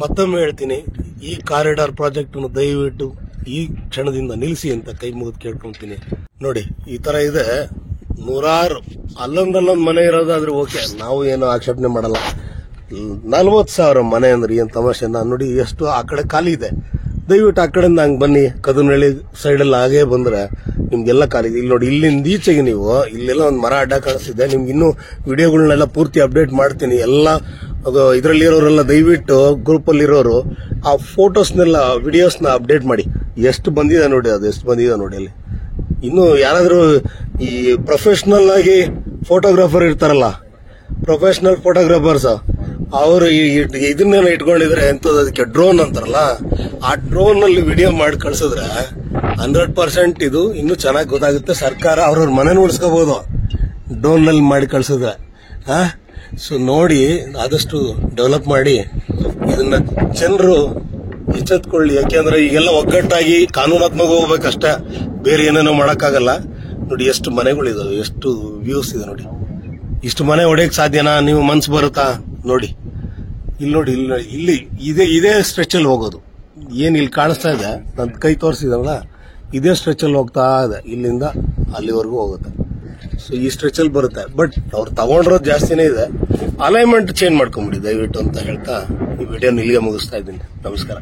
ಮತ್ತೊಮ್ಮೆ ಹೇಳ್ತೀನಿ, ಈ ಕಾರಿಡಾರ್ ಪ್ರಾಜೆಕ್ಟ್ ದಯವಿಟ್ಟು ಈ ಕ್ಷಣದಿಂದ ನಿಲ್ಲಿಸಿ ಅಂತ ಕೈ ಮುಗಿದು ಕೇಳ್ಕೊಂತೀನಿ. ನೋಡಿ, ಈ ತರ ಇದೆ. 100 ಅಲ್ಲೊಂದಲ್ಲೊಂದು ಮನೆ ಇರೋದಾದ್ರೆ ಓಕೆ, ನಾವು ಏನು ಆಕ್ಷೇಪಣೆ ಮಾಡಲ್ಲ. 40,000 ಮನೆ ಅಂದ್ರೆ ಏನ್ ತಮಾಷೆ? ನೋಡಿ ಎಷ್ಟು ಆ ಕಡೆ ಖಾಲಿ ಇದೆ. ದಯವಿಟ್ಟು ಆ ಕಡೆಯಿಂದ ಹಂಗೆ ಬನ್ನಿ. ಕದನಹಳ್ಳಿ ಸೈಡಲ್ಲಿ ಹಾಗೆ ಬಂದ್ರೆ ನಿಮ್ಗೆಲ್ಲ ಖಾಲಿ. ಇಲ್ಲಿ ನೋಡಿ, ಇಲ್ಲಿಂದ ಈಚೆಗೆ ನೀವು ಇಲ್ಲೆಲ್ಲ ಒಂದು ಮರ ಅಡ್ಡ ಕಾಣಿಸ್ತಿದೆ. ನಿಮ್ಗೆ ಇನ್ನೂ ವಿಡಿಯೋಗಳನ್ನೆಲ್ಲ ಪೂರ್ತಿ ಅಪ್ಡೇಟ್ ಮಾಡ್ತೀನಿ. ಎಲ್ಲ ಇದರಲ್ಲಿರೋರೆಲ್ಲ ದಯವಿಟ್ಟು ಗ್ರೂಪ್ ಅಲ್ಲಿ ಇರೋರು ಆ ಫೋಟೋಸ್ನೆಲ್ಲ, ವಿಡಿಯೋಸ್ನ ಅಪ್ಡೇಟ್ ಮಾಡಿ. ಎಷ್ಟು ಬಂದಿದೆ ನೋಡಿ, ಅದು ಎಷ್ಟು ಬಂದಿದೆ ನೋಡಿ. ಅಲ್ಲಿ ಇನ್ನು ಯಾರಾದ್ರೂ ಈ ಪ್ರೊಫೆಷನಲ್ ಆಗಿ ಫೋಟೋಗ್ರಾಫರ್ ಇರ್ತಾರಲ್ಲ, ಪ್ರೊಫೆಷನಲ್ ಫೋಟೋಗ್ರಾಫರ್ಸ್, ಅವರು ಇದನ್ನೆಲ್ಲ ಇಟ್ಕೊಂಡಿದ್ರೆ ಎಂತದ್ದು, ಅದಕ್ಕೆ ಡ್ರೋನ್ ಅಂತಾರಲ್ಲ, ಆ ಡ್ರೋನ್ ಅಲ್ಲಿ ವಿಡಿಯೋ ಮಾಡಿ ಕಳ್ಸಿದ್ರೆ 100% ಇದು ಇನ್ನೂ ಚೆನ್ನಾಗಿ ಗೊತ್ತಾಗುತ್ತೆ. ಸರ್ಕಾರ ಅವ್ರವ್ರ ಮನೆ ಉಳಿಸ್ಕೋಬಹುದು ಡ್ರೋನ್ ನಲ್ಲಿ ಮಾಡಿ ಕಳ್ಸಿದ್ರೆ. ಸೊ ನೋಡಿ, ಆದಷ್ಟು ಡೆವಲಪ್ ಮಾಡಿ ಇದನ್ನ ಜನರು ಎಚ್ಚೆತ್ಕೊಳ್ಳಿ. ಯಾಕೆಂದ್ರೆ ಈಗೆಲ್ಲ ಒಗ್ಗಟ್ಟಾಗಿ ಕಾನೂನಾತ್ಮಕ ಹೋಗ್ಬೇಕಷ್ಟೇ, ಬೇರೆ ಏನೇನೋ ಮಾಡಕ್ಕಾಗಲ್ಲ. ನೋಡಿ ಎಷ್ಟು ಮನೆಗಳಿದಾವೆ, ಎಷ್ಟು ವ್ಯೂಸ್ ಇದೆ ನೋಡಿ. ಇಷ್ಟು ಮನೆ ಹೊಡೆಯಕ್ ಸಾಧ್ಯನಾ? ನೀವು ಮನ್ಸು ಬರುತ್ತಾ? ನೋಡಿ ಇಲ್ಲಿ ನೋಡಿ, ಇಲ್ಲಿ ಇದೇ ಸ್ಟ್ರೆಚ್ ಅಲ್ಲಿ ಹೋಗೋದು. ಏನ್ ಇಲ್ಲಿ ಕಾಣಿಸ್ತಾ ಇದೆ, ನನ್ ಕೈ ತೋರಿಸಿದಲ್ಲ, ಇದೇ ಸ್ಟ್ರೆಚ್ ಅಲ್ಲಿ ಹೋಗ್ತಾ ಇದೆ, ಇಲ್ಲಿಂದ ಅಲ್ಲಿವರೆಗೂ ಹೋಗುತ್ತೆ. ಸೊ ಈ ಸ್ಟ್ರೆಚ್ ಅಲ್ಲಿ ಬರುತ್ತೆ. ಬಟ್ ಅವ್ರು ತಗೊಂಡಿರೋದು ಜಾಸ್ತಿನೇ ಇದೆ. ಅಲೈನ್ಮೆಂಟ್ ಚೇಂಜ್ ಮಾಡ್ಕೊಂಬಿಡಿ ದಯವಿಟ್ಟು ಅಂತ ಹೇಳ್ತಾ ಈ ವಿಡಿಯೋನ ಇಲ್ಲಿಗೆ ಮುಗಿಸ್ತಾ ಇದ್ದೀನಿ. ನಮಸ್ಕಾರ.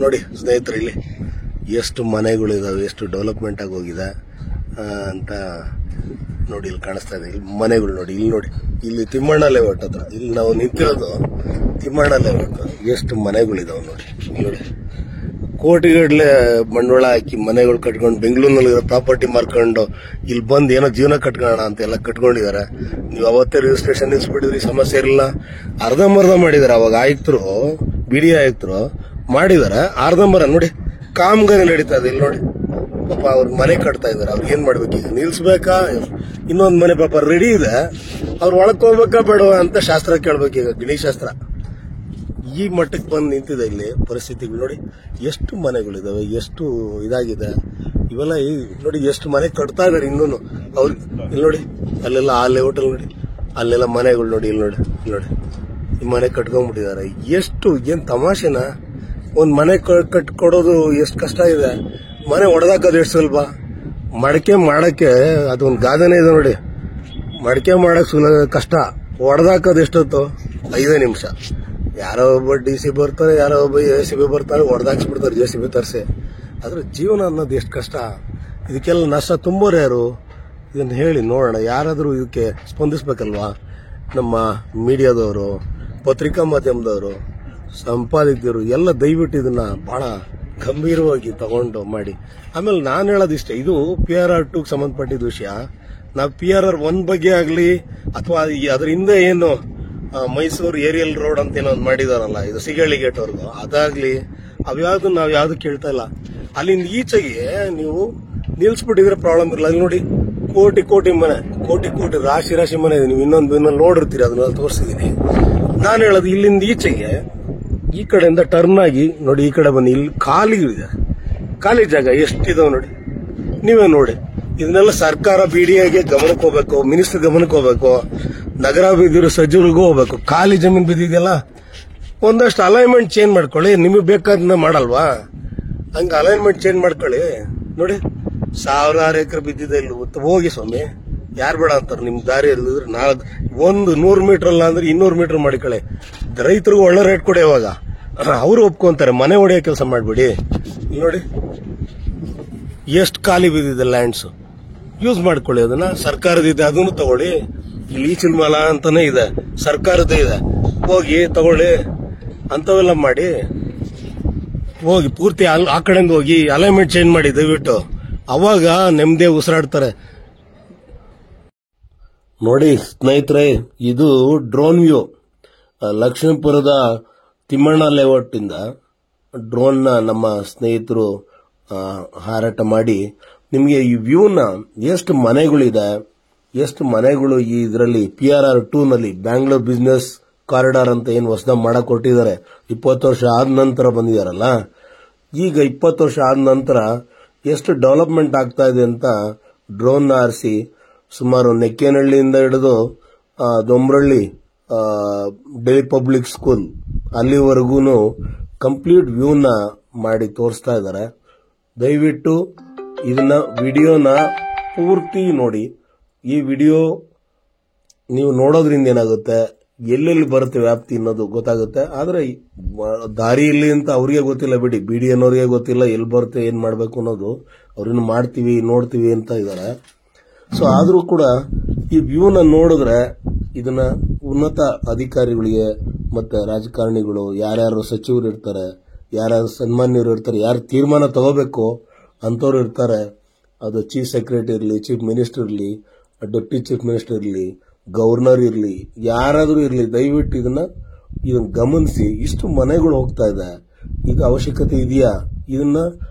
ನೋಡಿ ಸ್ನೇಹಿತರೆ, ಇಲ್ಲಿ ಎಷ್ಟು ಮನೆಗಳಿದಾವೆ, ಎಷ್ಟು ಡೆವಲಪ್ಮೆಂಟ್ ಆಗಿ ಹೋಗಿದೆ ಅಂತ ನೋಡಿ. ಇಲ್ಲಿ ಕಾಣಿಸ್ತಾ ಇದೆ ಇಲ್ಲಿ ಮನೆಗಳು ನೋಡಿ. ಇಲ್ಲಿ ನೋಡಿ, ಇಲ್ಲಿ ತಿಮ್ಮಣ್ಣ ಲೇಔಟ್ ಹತ್ರ, ಇಲ್ಲಿ ನಾವು ನಿಂತಿರೋದು ತಿಮ್ಮಣ್ಣ ಲೇಔಟ್. ಎಷ್ಟು ಮನೆಗಳಿದಾವೆ ನೋಡಿ. ಇಲ್ಲಿ ನೋಡಿ, ಕೋಟಿಗಡ್ಲೆ ಬಂಡವಾಳ ಹಾಕಿ ಮನೆಗಳು ಕಟ್ಕೊಂಡು ಬೆಂಗಳೂರಿನಲ್ಲಿರೋ ಪ್ರಾಪರ್ಟಿ ಮಾರ್ಕೊಂಡು ಇಲ್ಲಿ ಬಂದು ಏನೋ ಜೀವನ ಕಟ್ಕೊಳ್ಳೋಣ ಅಂತ ಎಲ್ಲ ಕಟ್ಕೊಂಡಿದ್ದಾರೆ. ನೀವು ಅವತ್ತೇ ರಿಜಿಸ್ಟ್ರೇಷನ್ ನಿಲ್ಸ್ಬಿಟ್ಟಿದ್ರಿ, ಸಮಸ್ಯೆ ಇರಲಿಲ್ಲ. ಅರ್ಧಂಬರ್ಧ ಮಾಡಿದಾರೆ. ಅವಾಗ ಆಯುಕ್ತರು, BDA ಆಯುಕ್ತರು ಮಾಡಿದಾರೆ ಅರ್ಧಂಬರ್ಧ. ನೋಡಿ ಕಾಮಗಾರಿ ನಡೀತಾ ಇದೆ. ಇಲ್ಲಿ ನೋಡಿ, ಪಾಪ ಅವ್ರ ಮನೆ ಕಟ್ತಾ ಇದಾರೆ. ಅವ್ರಿಗೆ ಏನ್ ಮಾಡ್ಬೇಕೀಗ? ನಿಲ್ಸ್ಬೇಕಾ? ಇನ್ನೊಂದ್ ಮನೆ ಪಾಪ ರೆಡಿ ಇದೆ, ಅವ್ರು ಒಳಕ್ ಹೋಗ್ಬೇಕಾ ಬೇಡವಾ ಅಂತ ಶಾಸ್ತ್ರ ಕೇಳ್ಬೇಕೀಗ, ಗಣಿಶಾಸ್ತ್ರ. ಈ ಮಟ್ಟಕ್ಕೆ ಬಂದು ನಿಂತಿದೆ ಇಲ್ಲಿ ಪರಿಸ್ಥಿತಿಗಳು. ನೋಡಿ ಎಷ್ಟು ಮನೆಗಳಿದಾವೆ, ಎಷ್ಟು ಇದಾಗಿದೆ. ಇವೆಲ್ಲ ನೋಡಿ ಎಷ್ಟು ಮನೆ ಕಟ್ತಾ ಇದಾರೆ ಇನ್ನೂನು. ಅವ್ರು ಇಲ್ಲಿ ನೋಡಿ, ಅಲ್ಲೆಲ್ಲ ಆ ಲೇಔಟಲ್ಲಿ ನೋಡಿ, ಅಲ್ಲೆಲ್ಲ ಮನೆಗಳು ನೋಡಿ. ಇಲ್ಲಿ ನೋಡಿ, ಇಲ್ಲಿ ನೋಡಿ, ಈ ಮನೆ ಕಟ್ಕೊಂಡ್ಬಿಟ್ಟಿದ್ದಾರೆ. ಎಷ್ಟು ಏನ್ ತಮಾಷೆನಾ? ಒಂದ್ ಮನೆ ಕಟ್ಕೊಡೋದು ಎಷ್ಟು ಕಷ್ಟ ಇದೆ. ಮನೆ ಹೊಡೆದಾಕೋದು ಎಷ್ಟು ಸುಲಭ. ಮಡಕೆ ಮಾಡಕ್ಕೆ ಅದೊಂದು ಗಾದೆನೇ ಇದೆ ನೋಡಿ. ಮಡಕೆ ಮಾಡಕ್ ಕಷ್ಟ, ಹೊಡೆದಾಕೋದು ಎಷ್ಟೊತ್ತು? 5 ನಿಮಿಷ. ಯಾರೋ ಒಬ್ಬ DC ಬರ್ತಾರೆ, ಯಾರೋ ಒಬ್ಬ ACB ಬರ್ತಾರೆ, ಹೊಡೆದಾಕ್ಸ್ಬಿಡ್ತಾರೆ JCB ತರಿಸಿ. ಆದ್ರೆ ಜೀವನ ಅನ್ನೋದು ಎಷ್ಟು ಕಷ್ಟ. ಇದಕ್ಕೆಲ್ಲ ನಷ್ಟ ತುಂಬೋರು ಯಾರು? ಇದನ್ನ ಹೇಳಿ ನೋಡೋಣ. ಯಾರಾದ್ರೂ ಇದಕ್ಕೆ ಸ್ಪಂದಿಸ್ಬೇಕಲ್ವಾ? ನಮ್ಮ ಮೀಡಿಯಾದವರು, ಪತ್ರಿಕಾ ಮಾಧ್ಯಮದವರು, ಸಂಪಾದಕರು ಎಲ್ಲ ದಯವಿಟ್ಟು ಇದನ್ನ ಬಹಳ ಗಂಭೀರವಾಗಿ ತಗೊಂಡು ಮಾಡಿ. ಆಮೇಲೆ ನಾನು ಹೇಳೋದಿಷ್ಟೇ, ಇದು PRR 2 ಸಂಬಂಧಪಟ್ಟಿದ ವಿಷಯ. ನಾವು PRR 1 ಬಗ್ಗೆ ಆಗ್ಲಿ ಅಥವಾ ಅದ್ರ ಹಿಂದೆ ಏನು ಮೈಸೂರು ಏರಿಯಲ್ ರೋಡ್ ಅಂತ ಏನೋ ಮಾಡಿದಾರಲ್ಲ, ಇದು ಸಿಗಳ್ಳಿ ಗೇಟ್ ವರ್ಗು, ಅದಾಗ್ಲಿ ಅವ್ಯಾವ್ದು ನಾವ್ ಯಾವ್ದು ಕೇಳ್ತಾ ಇಲ್ಲ. ಅಲ್ಲಿಂದ ಈಚೆಗೆ ನೀವು ನಿಲ್ಸ್ಬಿಟ್ಟಿದ್ರೆ ಪ್ರಾಬ್ಲಮ್ ಇರಲ್ಲ. ಅಲ್ಲಿ ನೋಡಿ, ಕೋಟಿ ಮನೆ, ಕೋಟಿ ರಾಶಿ ಮನೆ ಇದೆ. ನೀವು ಇನ್ನೊಂದು ನೋಡಿರ್ತೀರಿ, ಅದನ್ನ ತೋರಿಸಿದೀನಿ. ನಾನು ಹೇಳೋದು, ಇಲ್ಲಿಂದ ಈಚೆಗೆ ಈ ಕಡೆಯಿಂದ ಟರ್ನ್ ಆಗಿ ನೋಡಿ, ಈ ಕಡೆ ಬನ್ನಿ. ಇಲ್ಲಿ ಖಾಲಿಗಳಿದೆ, ಖಾಲಿ ಜಾಗ ಎಷ್ಟಿದಾವೆ ನೋಡಿ, ನೀವೇ ನೋಡಿ. ಇದನ್ನೆಲ್ಲ ಸರ್ಕಾರ BDAಗೆ ಗಮನಕ್ಕೆ ಹೋಗ್ಬೇಕು, ಮಿನಿಸ್ಟರ್ ಗಮನಕ್ಕೆ ಹೋಗ್ಬೇಕು, ನಗರಾಭಿವೃದ್ಧಿ ಸಚಿವರಿಗೂ ಹೋಗ್ಬೇಕು. ಖಾಲಿ ಜಮೀನು ಬಿದ್ದಿದೆಯಲ್ಲ, ಒಂದಷ್ಟು ಅಲೈನ್ಮೆಂಟ್ ಚೇಂಜ್ ಮಾಡ್ಕೊಳ್ಳಿ. ನಿಮಗೆ ಬೇಕಾದನ್ನ ಮಾಡಲ್ವಾ? ಹಂಗ ಅಲೈನ್ಮೆಂಟ್ ಚೇಂಜ್ ಮಾಡ್ಕೊಳ್ಳಿ. ನೋಡಿ, 1000 ಎಕರೆ ಬಿದ್ದಿದೆ. ಇಲ್ಲಿ ಹೋಗಿ ಸ್ವಾಮಿ, ಯಾರು ಬೇಡ ಅಂತಾರೆ? ನಿಮ್ ದಾರಿ ಇಲ್ಲಿದ್ರೆ 100 ಮೀಟರ್ ಅಲ್ಲ ಅಂದ್ರೆ 200 ಮೀಟರ್ ಮಾಡಿಕೊಳ್ಳಿ. ರೈತರಿಗೂ ಒಳ್ಳೆ ರೇಟ್ ಕೊಡಿ. ಇವಾಗ ಅವರು ಒಪ್ಕೊಂತಾರೆ. ಮನೆ ಹೊಡೆಯೋ ಕೆಲಸ ಮಾಡ್ಬೇಡಿ. ಇಲ್ಲಿ ನೋಡಿ, ಎಷ್ಟು ಖಾಲಿ ಬಿದ್ದಿದೆ ಲ್ಯಾಂಡ್ಸ್. ಯೂಸ್ ಮಾಡ್ಕೊಳ್ಳಿ ಅದನ್ನ. ಸರ್ಕಾರದಿದೆ, ಅದನ್ನು ತಗೊಳ್ಳಿ. ಇಲ್ಲಿ ಈಚಿಲ್ಮಲ ಅಂತಾನೆ ಇದೆ, ಸರ್ಕಾರದೇ ಇದೆ, ಹೋಗಿ ತಗೊಳ್ಳಿ. ಅಂತವೆಲ್ಲ ಮಾಡಿ ಹೋಗಿ ಪೂರ್ತಿ ಆ ಕಡೆಯಿಂದ ಹೋಗಿ ಅಲೈನ್ಮೆಂಟ್ ಚೇಂಜ್ ಮಾಡಿ ದಯವಿಟ್ಟು. ಅವಾಗ ನೆಮ್ಮದಿ ಉಸಿರಾಡ್ತಾರೆ. ನೋಡಿ ಸ್ನೇಹಿತರೆ, ಇದು ಡ್ರೋನ್ ವ್ಯೂ. ಲಕ್ಷ್ಮೀಪುರದ ತಿಮ್ಮಣ್ಣ ಲೇಔಟ್ ಇಂದ ಡ್ರೋನ್ ನಮ್ಮ ಸ್ನೇಹಿತರು ಹಾರಾಟ ಮಾಡಿ ನಿಮಗೆ ಈ ವ್ಯೂನ ಎಷ್ಟು ಮನೆಗಳಿದೆ, ಎಷ್ಟು ಮನೆಗಳು ಈ ಇದರಲ್ಲಿ PRR 2 ನಲ್ಲಿ ಬ್ಯಾಂಗ್ಳೂರ್ ಬಿಸಿನೆಸ್ ಕಾರಿಡಾರ್ ಅಂತ ಏನು ಹೊಸದಾಗಿ ಮಾಡಕ್ ಕೊಟ್ಟಿದ್ದಾರೆ. 20 ವರ್ಷ ಆದ ನಂತರ ಬಂದಿದಾರಲ್ಲ, ಈಗ 20 ವರ್ಷ ಆದ ನಂತರ ಎಷ್ಟು ಡೆವಲಪ್ಮೆಂಟ್ ಆಗ್ತಾ ಇದೆ ಅಂತ ಡ್ರೋನ್ ಆರಿಸಿ ಸುಮಾರು ನೆಕ್ಕೇನಹಳ್ಳಿಯಿಂದ ಹಿಡಿದು ದೊಂಬ್ರಳ್ಳಿ ಡೆಲ್ಲಿ ಪಬ್ಲಿಕ್ ಸ್ಕೂಲ್ ಅಲ್ಲಿವರೆಗೂ ಕಂಪ್ಲೀಟ್ ವ್ಯೂನ ಮಾಡಿ ತೋರಿಸ್ತಾ ಇದ್ದಾರೆ. ದಯವಿಟ್ಟು ಇದನ್ನ ವಿಡಿಯೋನ ಪೂರ್ತಿ ನೋಡಿ. ಈ ವಿಡಿಯೋ ನೀವು ನೋಡೋದ್ರಿಂದ ಏನಾಗುತ್ತೆ, ಎಲ್ಲೆಲ್ಲಿ ಬರುತ್ತೆ ವ್ಯಾಪ್ತಿ ಅನ್ನೋದು ಗೊತ್ತಾಗುತ್ತೆ. ಆದ್ರೆ ದಾರಿಯಲ್ಲಿ ಅಂತ ಅವ್ರಿಗೆ ಗೊತ್ತಿಲ್ಲ ಬಿಡಿ, BDN ಅವ್ರಿಗೆ ಗೊತ್ತಿಲ್ಲ ಎಲ್ಲಿ ಬರುತ್ತೆ, ಏನ್ ಮಾಡ್ಬೇಕು ಅನ್ನೋದು. ಅವ್ರನ್ನ ಮಾಡ್ತೀವಿ ನೋಡ್ತೀವಿ ಅಂತ ಇದ್ದಾರೆ. ಸೊ ಆದ್ರೂ ಕೂಡ ಈ ವ್ಯೂನ ನೋಡಿದ್ರೆ ಇದನ್ನ ಉನ್ನತ ಅಧಿಕಾರಿಗಳಿಗೆ ಮತ್ತೆ ರಾಜಕಾರಣಿಗಳು, ಯಾರ್ಯಾರು ಸಚಿವರು ಇರ್ತಾರೆ, ಯಾರ್ಯಾರು ಸನ್ಮಾನ್ಯರು ಇರ್ತಾರೆ, ಯಾರು ತೀರ್ಮಾನ ತಗೋಬೇಕು ಅಂತವ್ರು ಇರ್ತಾರೆ, ಅದು ಚೀಫ್ ಸೆಕ್ರೆಟರಿ ಇರಲಿ, ಚೀಫ್ ಮಿನಿಸ್ಟರ್ ಇರಲಿ, ಡೆಪ್ಟಿ ಚೀಫ್ ಮಿನಿಸ್ಟರ್ ಇರಲಿ, ಗವರ್ನರ್ ಇರಲಿ, ಯಾರಾದ್ರೂ ಇರಲಿ, ದಯವಿಟ್ಟು ಇದನ್ನ ಗಮನಿಸಿ. ಇಷ್ಟು ಮನೆಗಳು ಹೋಗ್ತಾ ಇದೆ, ಇದು ಅವಶ್ಯಕತೆ ಇದೆಯಾ? ಇದನ್ನ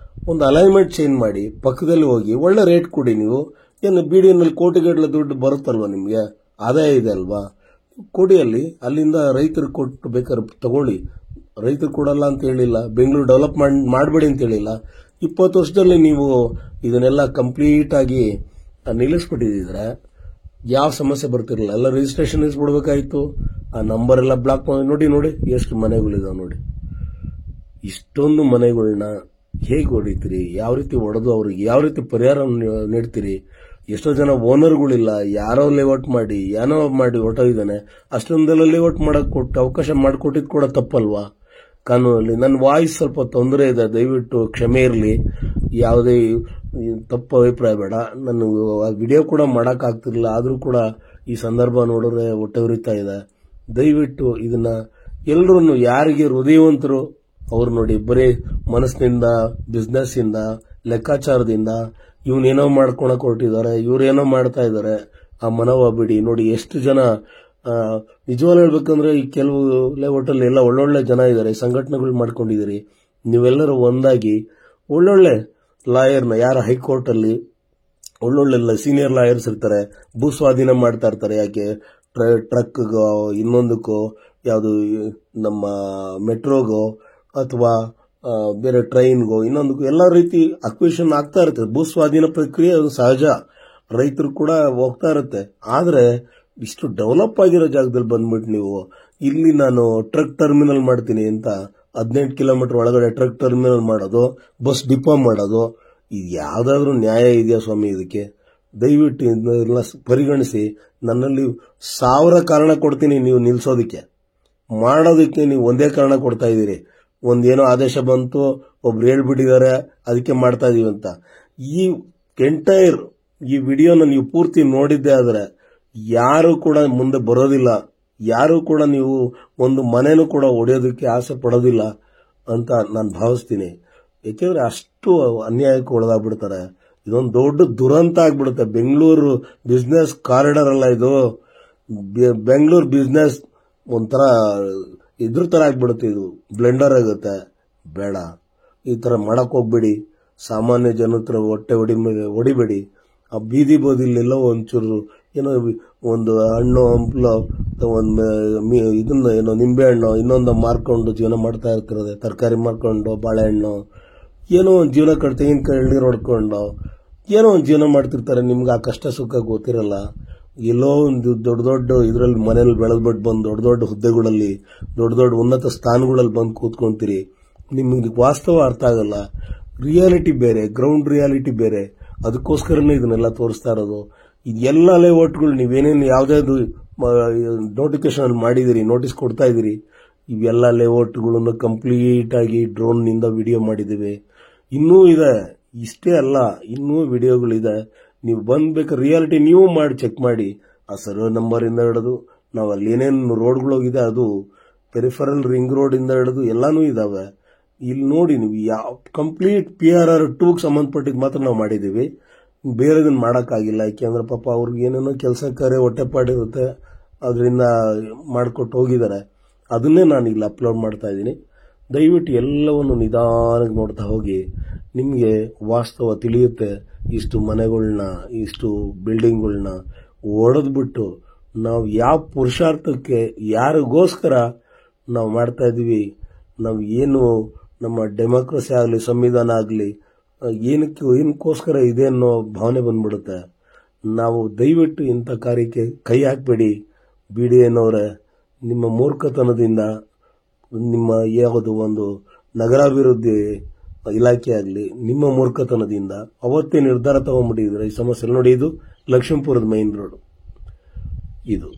ಒಂದು ಅಲೈನ್ಮೆಂಟ್ ಚೇಂಜ್ ಮಾಡಿ, ಪಕ್ಕದಲ್ಲಿ ಹೋಗಿ ಒಳ್ಳೆ ರೇಟ್ ಕೊಡಿ. ನೀವು ಏನು BDN ಕೋಟಿಗಟ್ಟಲೆ ದುಡ್ಡು ಬರುತ್ತಲ್ವಾ, ನಿಮ್ಗೆ ಆದಾಯ ಇದೆ ಅಲ್ವಾ, ಕೊಡಿ. ಅಲ್ಲಿಂದ ರೈತರಿಗೆ ಕೊಟ್ಟು ಬೇಕಾದ್ರೆ ತಗೊಳ್ಳಿ. ರೈತರು ಕೊಡಲ್ಲ ಅಂತ ಹೇಳಿಲ್ಲ, ಬೆಂಗಳೂರು ಡೆವಲಪ್ಮೆಂಟ್ ಮಾಡಬೇಡಿ ಅಂತ ಹೇಳಿಲ್ಲ. 20 ವರ್ಷದಲ್ಲಿ ನೀವು ಇದನ್ನೆಲ್ಲ ಕಂಪ್ಲೀಟ್ ಆಗಿ ನಿಲ್ಲಿಸ್ಬಿಟ್ಟಿದ್ರೆ ಯಾವ ಸಮಸ್ಯೆ ಬರ್ತಿರಲಿಲ್ಲ. ಎಲ್ಲ ರಿಜಿಸ್ಟ್ರೇಷನ್ ಇಸ್ಬಿಡ್ಬೇಕಾಯ್ತು. ಆ ನಂಬರ್ ಎಲ್ಲ ಬ್ಲಾಕ್ ಮಾಡಿ. ನೋಡಿ ಎಷ್ಟು ಮನೆಗಳಿದಾವೆ ನೋಡಿ. ಇಷ್ಟೊಂದು ಮನೆಗಳನ್ನ ಹೇಗೆ ಹೊಡಿತೀರಿ, ಯಾವ ರೀತಿ ಹೊಡೆದು ಅವ್ರಿಗೆ ಯಾವ ರೀತಿ ಪರಿಹಾರ ನೀಡ್ತೀರಿ? ಎಷ್ಟೋ ಜನ ಓನರ್ಗಳಿಲ್ಲ, ಯಾರೋ ಲೇಔಟ್ ಮಾಡಿ ಏನೋ ಮಾಡಿ ಹೊಟ್ಟೋಗಿದ್ದಾನೆ. ಅಷ್ಟೊಂದೆಲ್ಲ ಲೇಔಟ್ ಮಾಡಕ್ ಕೊಟ್ಟು ಅವಕಾಶ ಮಾಡಿಕೊಟ್ಟಿದ್ ಕೂಡ ತಪ್ಪಲ್ವಾ ಕಾನೂನಲ್ಲಿ? ನನ್ನ ವಾಯ್ಸ್ ಸ್ವಲ್ಪ ತೊಂದರೆ ಇದೆ, ದಯವಿಟ್ಟು ಕ್ಷಮೆ ಇರಲಿ. ಯಾವುದೇ ತಪ್ಪು ಅಭಿಪ್ರಾಯ ಬೇಡ. ನಾನು ವಿಡಿಯೋ ಕೂಡ ಮಾಡಕ್ ಆಗ್ತಿರ್ಲಿಲ್ಲ, ಆದ್ರೂ ಕೂಡ ಈ ಸಂದರ್ಭ ನೋಡಿದ್ರೆ ಹೊಟ್ಟೆ ಉರಿತಾ ಇದೆ. ದಯವಿಟ್ಟು ಇದನ್ನ ಎಲ್ಲರೂ, ಯಾರಿಗೆ ಹೃದಯವಂತರು ಅವ್ರು ನೋಡಿ, ಬರೀ ಮನಸ್ಸಿನಿಂದ, ಬಿಸ್ನೆಸ್ ಇಂದ, ಲೆಕ್ಕಾಚಾರದಿಂದ ಇವನೇನೋ ಮಾಡ್ಕೊಳಕ್ ಹೊರಟಿದ್ದಾರೆ, ಇವ್ರೇನೋ ಮಾಡ್ತಾ ಇದ್ದಾರೆ, ಆ ಮನೋಭಾವ ಬಿಡಿ. ನೋಡಿ ಎಷ್ಟು ಜನ, ನಿಜವಾಗ್ಲೂ ಹೇಳ್ಬೇಕಂದ್ರೆ ಈ ಕೆಲವು ಲೇಔಟ್ ಅಲ್ಲಿ ಎಲ್ಲ ಒಳ್ಳೊಳ್ಳೆ ಜನ ಇದ್ದಾರೆ, ಸಂಘಟನೆಗಳು ಮಾಡ್ಕೊಂಡಿದ್ದೀರಿ. ನೀವೆಲ್ಲರೂ ಒಂದಾಗಿ ಒಳ್ಳೊಳ್ಳೆ ಲಾಯರ್ನ, ಯಾರ ಹೈಕೋರ್ಟ್ ಅಲ್ಲಿ ಒಳ್ಳೊಳ್ಳೆ ಸೀನಿಯರ್ ಲಾಯರ್ಸ್ ಇರ್ತಾರೆ, ಭೂ ಸ್ವಾಧೀನ ಮಾಡ್ತಾ ಇರ್ತಾರೆ. ಯಾಕೆ ಟ್ರಕ್ಗೋ, ಇನ್ನೊಂದಕ್ಕೋ, ಯಾವುದು ನಮ್ಮ ಮೆಟ್ರೋಗೋ ಅಥವಾ ಬೇರೆ ಟ್ರೈನ್ಗೋ, ಇನ್ನೊಂದಕ್ಕೂ ಎಲ್ಲ ರೀತಿ ಅಕ್ವಿಷನ್ ಆಗ್ತಾ ಇರುತ್ತೆ. ಭೂ ಸ್ವಾಧೀನ ಪ್ರಕ್ರಿಯೆ ಅದು ಸಹಜ, ರೈತರು ಕೂಡ ಹೋಗ್ತಾ ಇರುತ್ತೆ. ಆದ್ರೆ ಇಷ್ಟು ಡೆವಲಪ್ ಆಗಿರೋ ಜಾಗದಲ್ಲಿ ಬಂದ್ಬಿಟ್ಟು ನೀವು ಇಲ್ಲಿ ನಾನು ಟ್ರಕ್ ಟರ್ಮಿನಲ್ ಮಾಡ್ತೀನಿ ಅಂತ 18 ಕಿಲೋಮೀಟರ್ ಒಳಗಡೆ ಟ್ರಕ್ ಟರ್ಮಿನಲ್ ಮಾಡೋದು, ಬಸ್ ಡಿಪೋ ಮಾಡೋದು, ಇದು ಯಾವ್ದಾದ್ರು ನ್ಯಾಯ ಇದೆಯಾ ಸ್ವಾಮಿ? ಇದಕ್ಕೆ ದಯವಿಟ್ಟು ಇದನ್ನೆಲ್ಲ ಪರಿಗಣಿಸಿ. ನನ್ನಲ್ಲಿ 1000 ಕಾರಣ ಕೊಡ್ತೀನಿ ನೀವು ನಿಲ್ಸೋದಕ್ಕೆ, ಮಾಡೋದಕ್ಕೆ ನೀವು ಒಂದೇ ಕಾರಣ ಕೊಡ್ತಾ ಇದ್ದೀರಿ. ಒಂದೇನೋ ಆದೇಶ ಬಂತು, ಒಬ್ರು ಹೇಳ್ಬಿಟ್ಟಿದ್ದಾರೆ, ಅದಕ್ಕೆ ಮಾಡ್ತಾ ಇದೀವಿ ಅಂತ. ಈ ಎಂಟೈರ್ ಈ ವಿಡಿಯೋನ ನೀವು ಪೂರ್ತಿ ನೋಡಿದ್ದೆ ಆದ್ರೆ ಯಾರು ಕೂಡ ಮುಂದೆ ಬರೋದಿಲ್ಲ, ಯಾರು ಕೂಡ ನೀವು ಒಂದು ಮನೆನೂ ಕೂಡ ಒಡೆಯೋದಕ್ಕೆ ಆಸೆ ಪಡೋದಿಲ್ಲ ಅಂತ ನಾನು ಭಾವಿಸ್ತೀನಿ. ಯಾಕೆಂದ್ರೆ ಅಷ್ಟು ಅನ್ಯಾಯಕ್ಕೆ ಒಳಗಾಗ್ಬಿಡ್ತಾರೆ. ಇದೊಂದು ದೊಡ್ಡ ದುರಂತ ಆಗ್ಬಿಡುತ್ತೆ. ಬೆಂಗಳೂರು ಬಿಸ್ನೆಸ್ ಕಾರಿಡಾರ್ ಅಲ್ಲ ಇದು, ಬೆಂಗಳೂರು ಬಿಸ್ನೆಸ್ ಒಂಥರ ಇದ್ರ ತರ ಆಗ್ಬಿಡುತ್ತೆ. ಇದು ಬ್ಲೆಂಡರ್ ಆಗುತ್ತೆ. ಬೇಡ, ಈ ತರ ಮಾಡಕ್ ಹೋಗ್ಬೇಡಿ. ಸಾಮಾನ್ಯ ಜನ ಹತ್ರ ಹೊಟ್ಟೆ ಹೊಡಿಬೇಡಿ. ಆ ಬೀದಿ ಬೋದಿಲೆಲ್ಲೋ ಒಂಚೂರು ಏನೋ ಒಂದು ಹಣ್ಣು ಹಂಪ್ಲು ಇದನ್ನ ಏನೋ ನಿಂಬೆ ಹಣ್ಣು ಇನ್ನೊಂದು ಮಾರ್ಕೊಂಡು ಜೀವನ ಮಾಡ್ತಾ ಇರ್ತಿರೋದೆ, ತರಕಾರಿ ಮಾರ್ಕೊಂಡು, ಬಾಳೆಹಣ್ಣು, ಏನೋ ಒಂದು ಜೀವನ ತೆಂಗಿನಕಾಯಿ ಎಳ್ನೀರು ಹೊಡ್ಕೊಂಡು ಏನೋ ಒಂದು ಜೀವನ ಮಾಡ್ತಿರ್ತಾರೆ. ನಿಮ್ಗೆ ಆ ಕಷ್ಟ ಸುಖ ಗೊತ್ತಿರಲ್ಲ. ಎಲ್ಲೋ ಒಂದು ದೊಡ್ಡ ದೊಡ್ಡ ಇದರಲ್ಲಿ ಮನೇಲಿ ಬೆಳೆದ್ಬಿಟ್ಟು ಬಂದು ದೊಡ್ಡ ದೊಡ್ಡ ಹುದ್ದೆಗಳಲ್ಲಿ, ದೊಡ್ಡ ದೊಡ್ಡ ಉನ್ನತ ಸ್ಥಾನಗಳಲ್ಲಿ ಬಂದು ಕೂತ್ಕೊಂತೀರಿ. ನಿಮಗೆ ವಾಸ್ತವ ಅರ್ಥ ಆಗಲ್ಲ. ರಿಯಾಲಿಟಿ ಬೇರೆ, ಗ್ರೌಂಡ್ ರಿಯಾಲಿಟಿ ಬೇರೆ. ಅದಕ್ಕೋಸ್ಕರನೇ ಇದನ್ನೆಲ್ಲ ತೋರಿಸ್ತಾ ಇರೋದು. ಇದೆಲ್ಲ ಲೇಔಟ್ಗಳು ನೀವೇನೇನು ಯಾವ್ದಾದ್ರು ನೋಟಿಫಿಕೇಶನ್ ಮಾಡಿದಿರಿ, ನೋಟಿಸ್ ಕೊಡ್ತಾ ಇದೀರಿ, ಇವೆಲ್ಲ ಲೇಔಟ್ಗಳನ್ನು ಕಂಪ್ಲೀಟ್ ಆಗಿ ಡ್ರೋನ್ ನಿಂದ ವಿಡಿಯೋ ಮಾಡಿದ್ದೇವೆ. ಇನ್ನೂ ಇದೆ, ಇಷ್ಟೇ ಅಲ್ಲ, ಇನ್ನೂ ವಿಡಿಯೋಗಳಿದೆ. ನೀವು ಬಂದ್ಬೇಕಾದ್ರೆ ರಿಯಾಲಿಟಿ ನೀವು ಮಾಡಿ ಚೆಕ್ ಮಾಡಿ. ಆ ಸರ್ವೆ ನಂಬರ್ ಇಂದ ಹಿಡಿದು ನಾವು ಅಲ್ಲಿ ಏನೇನು ರೋಡ್ಗಳೋಗಿದೆ, ಅದು ಪೆರಿಫರಲ್ ರಿಂಗ್ ರೋಡ್ ಇಂದ ಹಿಡಿದು ಎಲ್ಲಾನು ಇದಾವೆ. ಇಲ್ಲಿ ನೋಡಿ, ನೀವು ಯಾವ ಕಂಪ್ಲೀಟ್ PRR 2ಗೆ ಸಂಬಂಧಪಟ್ಟಿದ್ ಮಾತ್ರ ನಾವು ಮಾಡಿದೀವಿ. ಬೇರೆದನ್ನ ಮಾಡೋಕ್ಕಾಗಿಲ್ಲ. ಯಾಕೆಂದ್ರೆ ಪಾಪ ಅವ್ರಿಗೆ ಏನೇನೋ ಕೆಲಸ ಕಾರ್ಯ ಹೊಟ್ಟೆಪಾಡಿರುತ್ತೆ, ಅದರಿಂದ ಮಾಡಿಕೊಟ್ಟು ಹೋಗಿದ್ದಾರೆ. ಅದನ್ನೇ ನಾನು ಇಲ್ಲಿ ಅಪ್ಲೋಡ್ ಮಾಡ್ತಾ ಇದ್ದೀನಿ. ದಯವಿಟ್ಟು ಎಲ್ಲವನ್ನು ನಿಧಾನಕ್ಕೆ ನೋಡ್ತಾ ಹೋಗಿ, ನಿಮಗೆ ವಾಸ್ತವ ತಿಳಿಯುತ್ತೆ. ಇಷ್ಟು ಮನೆಗಳನ್ನ, ಇಷ್ಟು ಬಿಲ್ಡಿಂಗ್ಗಳನ್ನ ಒಡೆದ್ಬಿಟ್ಟು ನಾವು ಯಾವ ಪುರುಷಾರ್ಥಕ್ಕೆ, ಯಾರಿಗೋಸ್ಕರ ನಾವು ಮಾಡ್ತಾ ಇದೀವಿ, ನಾವು ಏನು ನಮ್ಮ ಡೆಮೋಕ್ರಸಿ ಆಗಲಿ, ಸಂವಿಧಾನ ಆಗಲಿ, ಏನಕ್ಕೋಸ್ಕರ ಇದೆ ಅನ್ನೋ ಭಾವನೆ ಬಂದ್ಬಿಡುತ್ತೆ. ನಾವು ದಯವಿಟ್ಟು ಇಂಥ ಕಾರ್ಯಕ್ಕೆ ಕೈ ಹಾಕಬೇಡಿ. BDAನವರೇ, ನಿಮ್ಮ ಮೂರ್ಖತನದಿಂದ, ನಿಮ್ಮ ಯಾವುದು ಒಂದು ನಗರಾಭಿವೃದ್ಧಿ ಇಲಾಖೆ ಆಗಲಿ, ನಿಮ್ಮ ಮೂರ್ಖತನದಿಂದ ಅವತ್ತೇ ನಿರ್ಧಾರ ತಗೊಂಡ್ಬಿಟ್ಟಿದ್ರೆ ಈ ಸಮಸ್ಯೆ. ನೋಡಿ, ಇದು ಲಕ್ಷ್ಮೀಪುರದ ಮೈನ್ ರೋಡ್ ಇದು.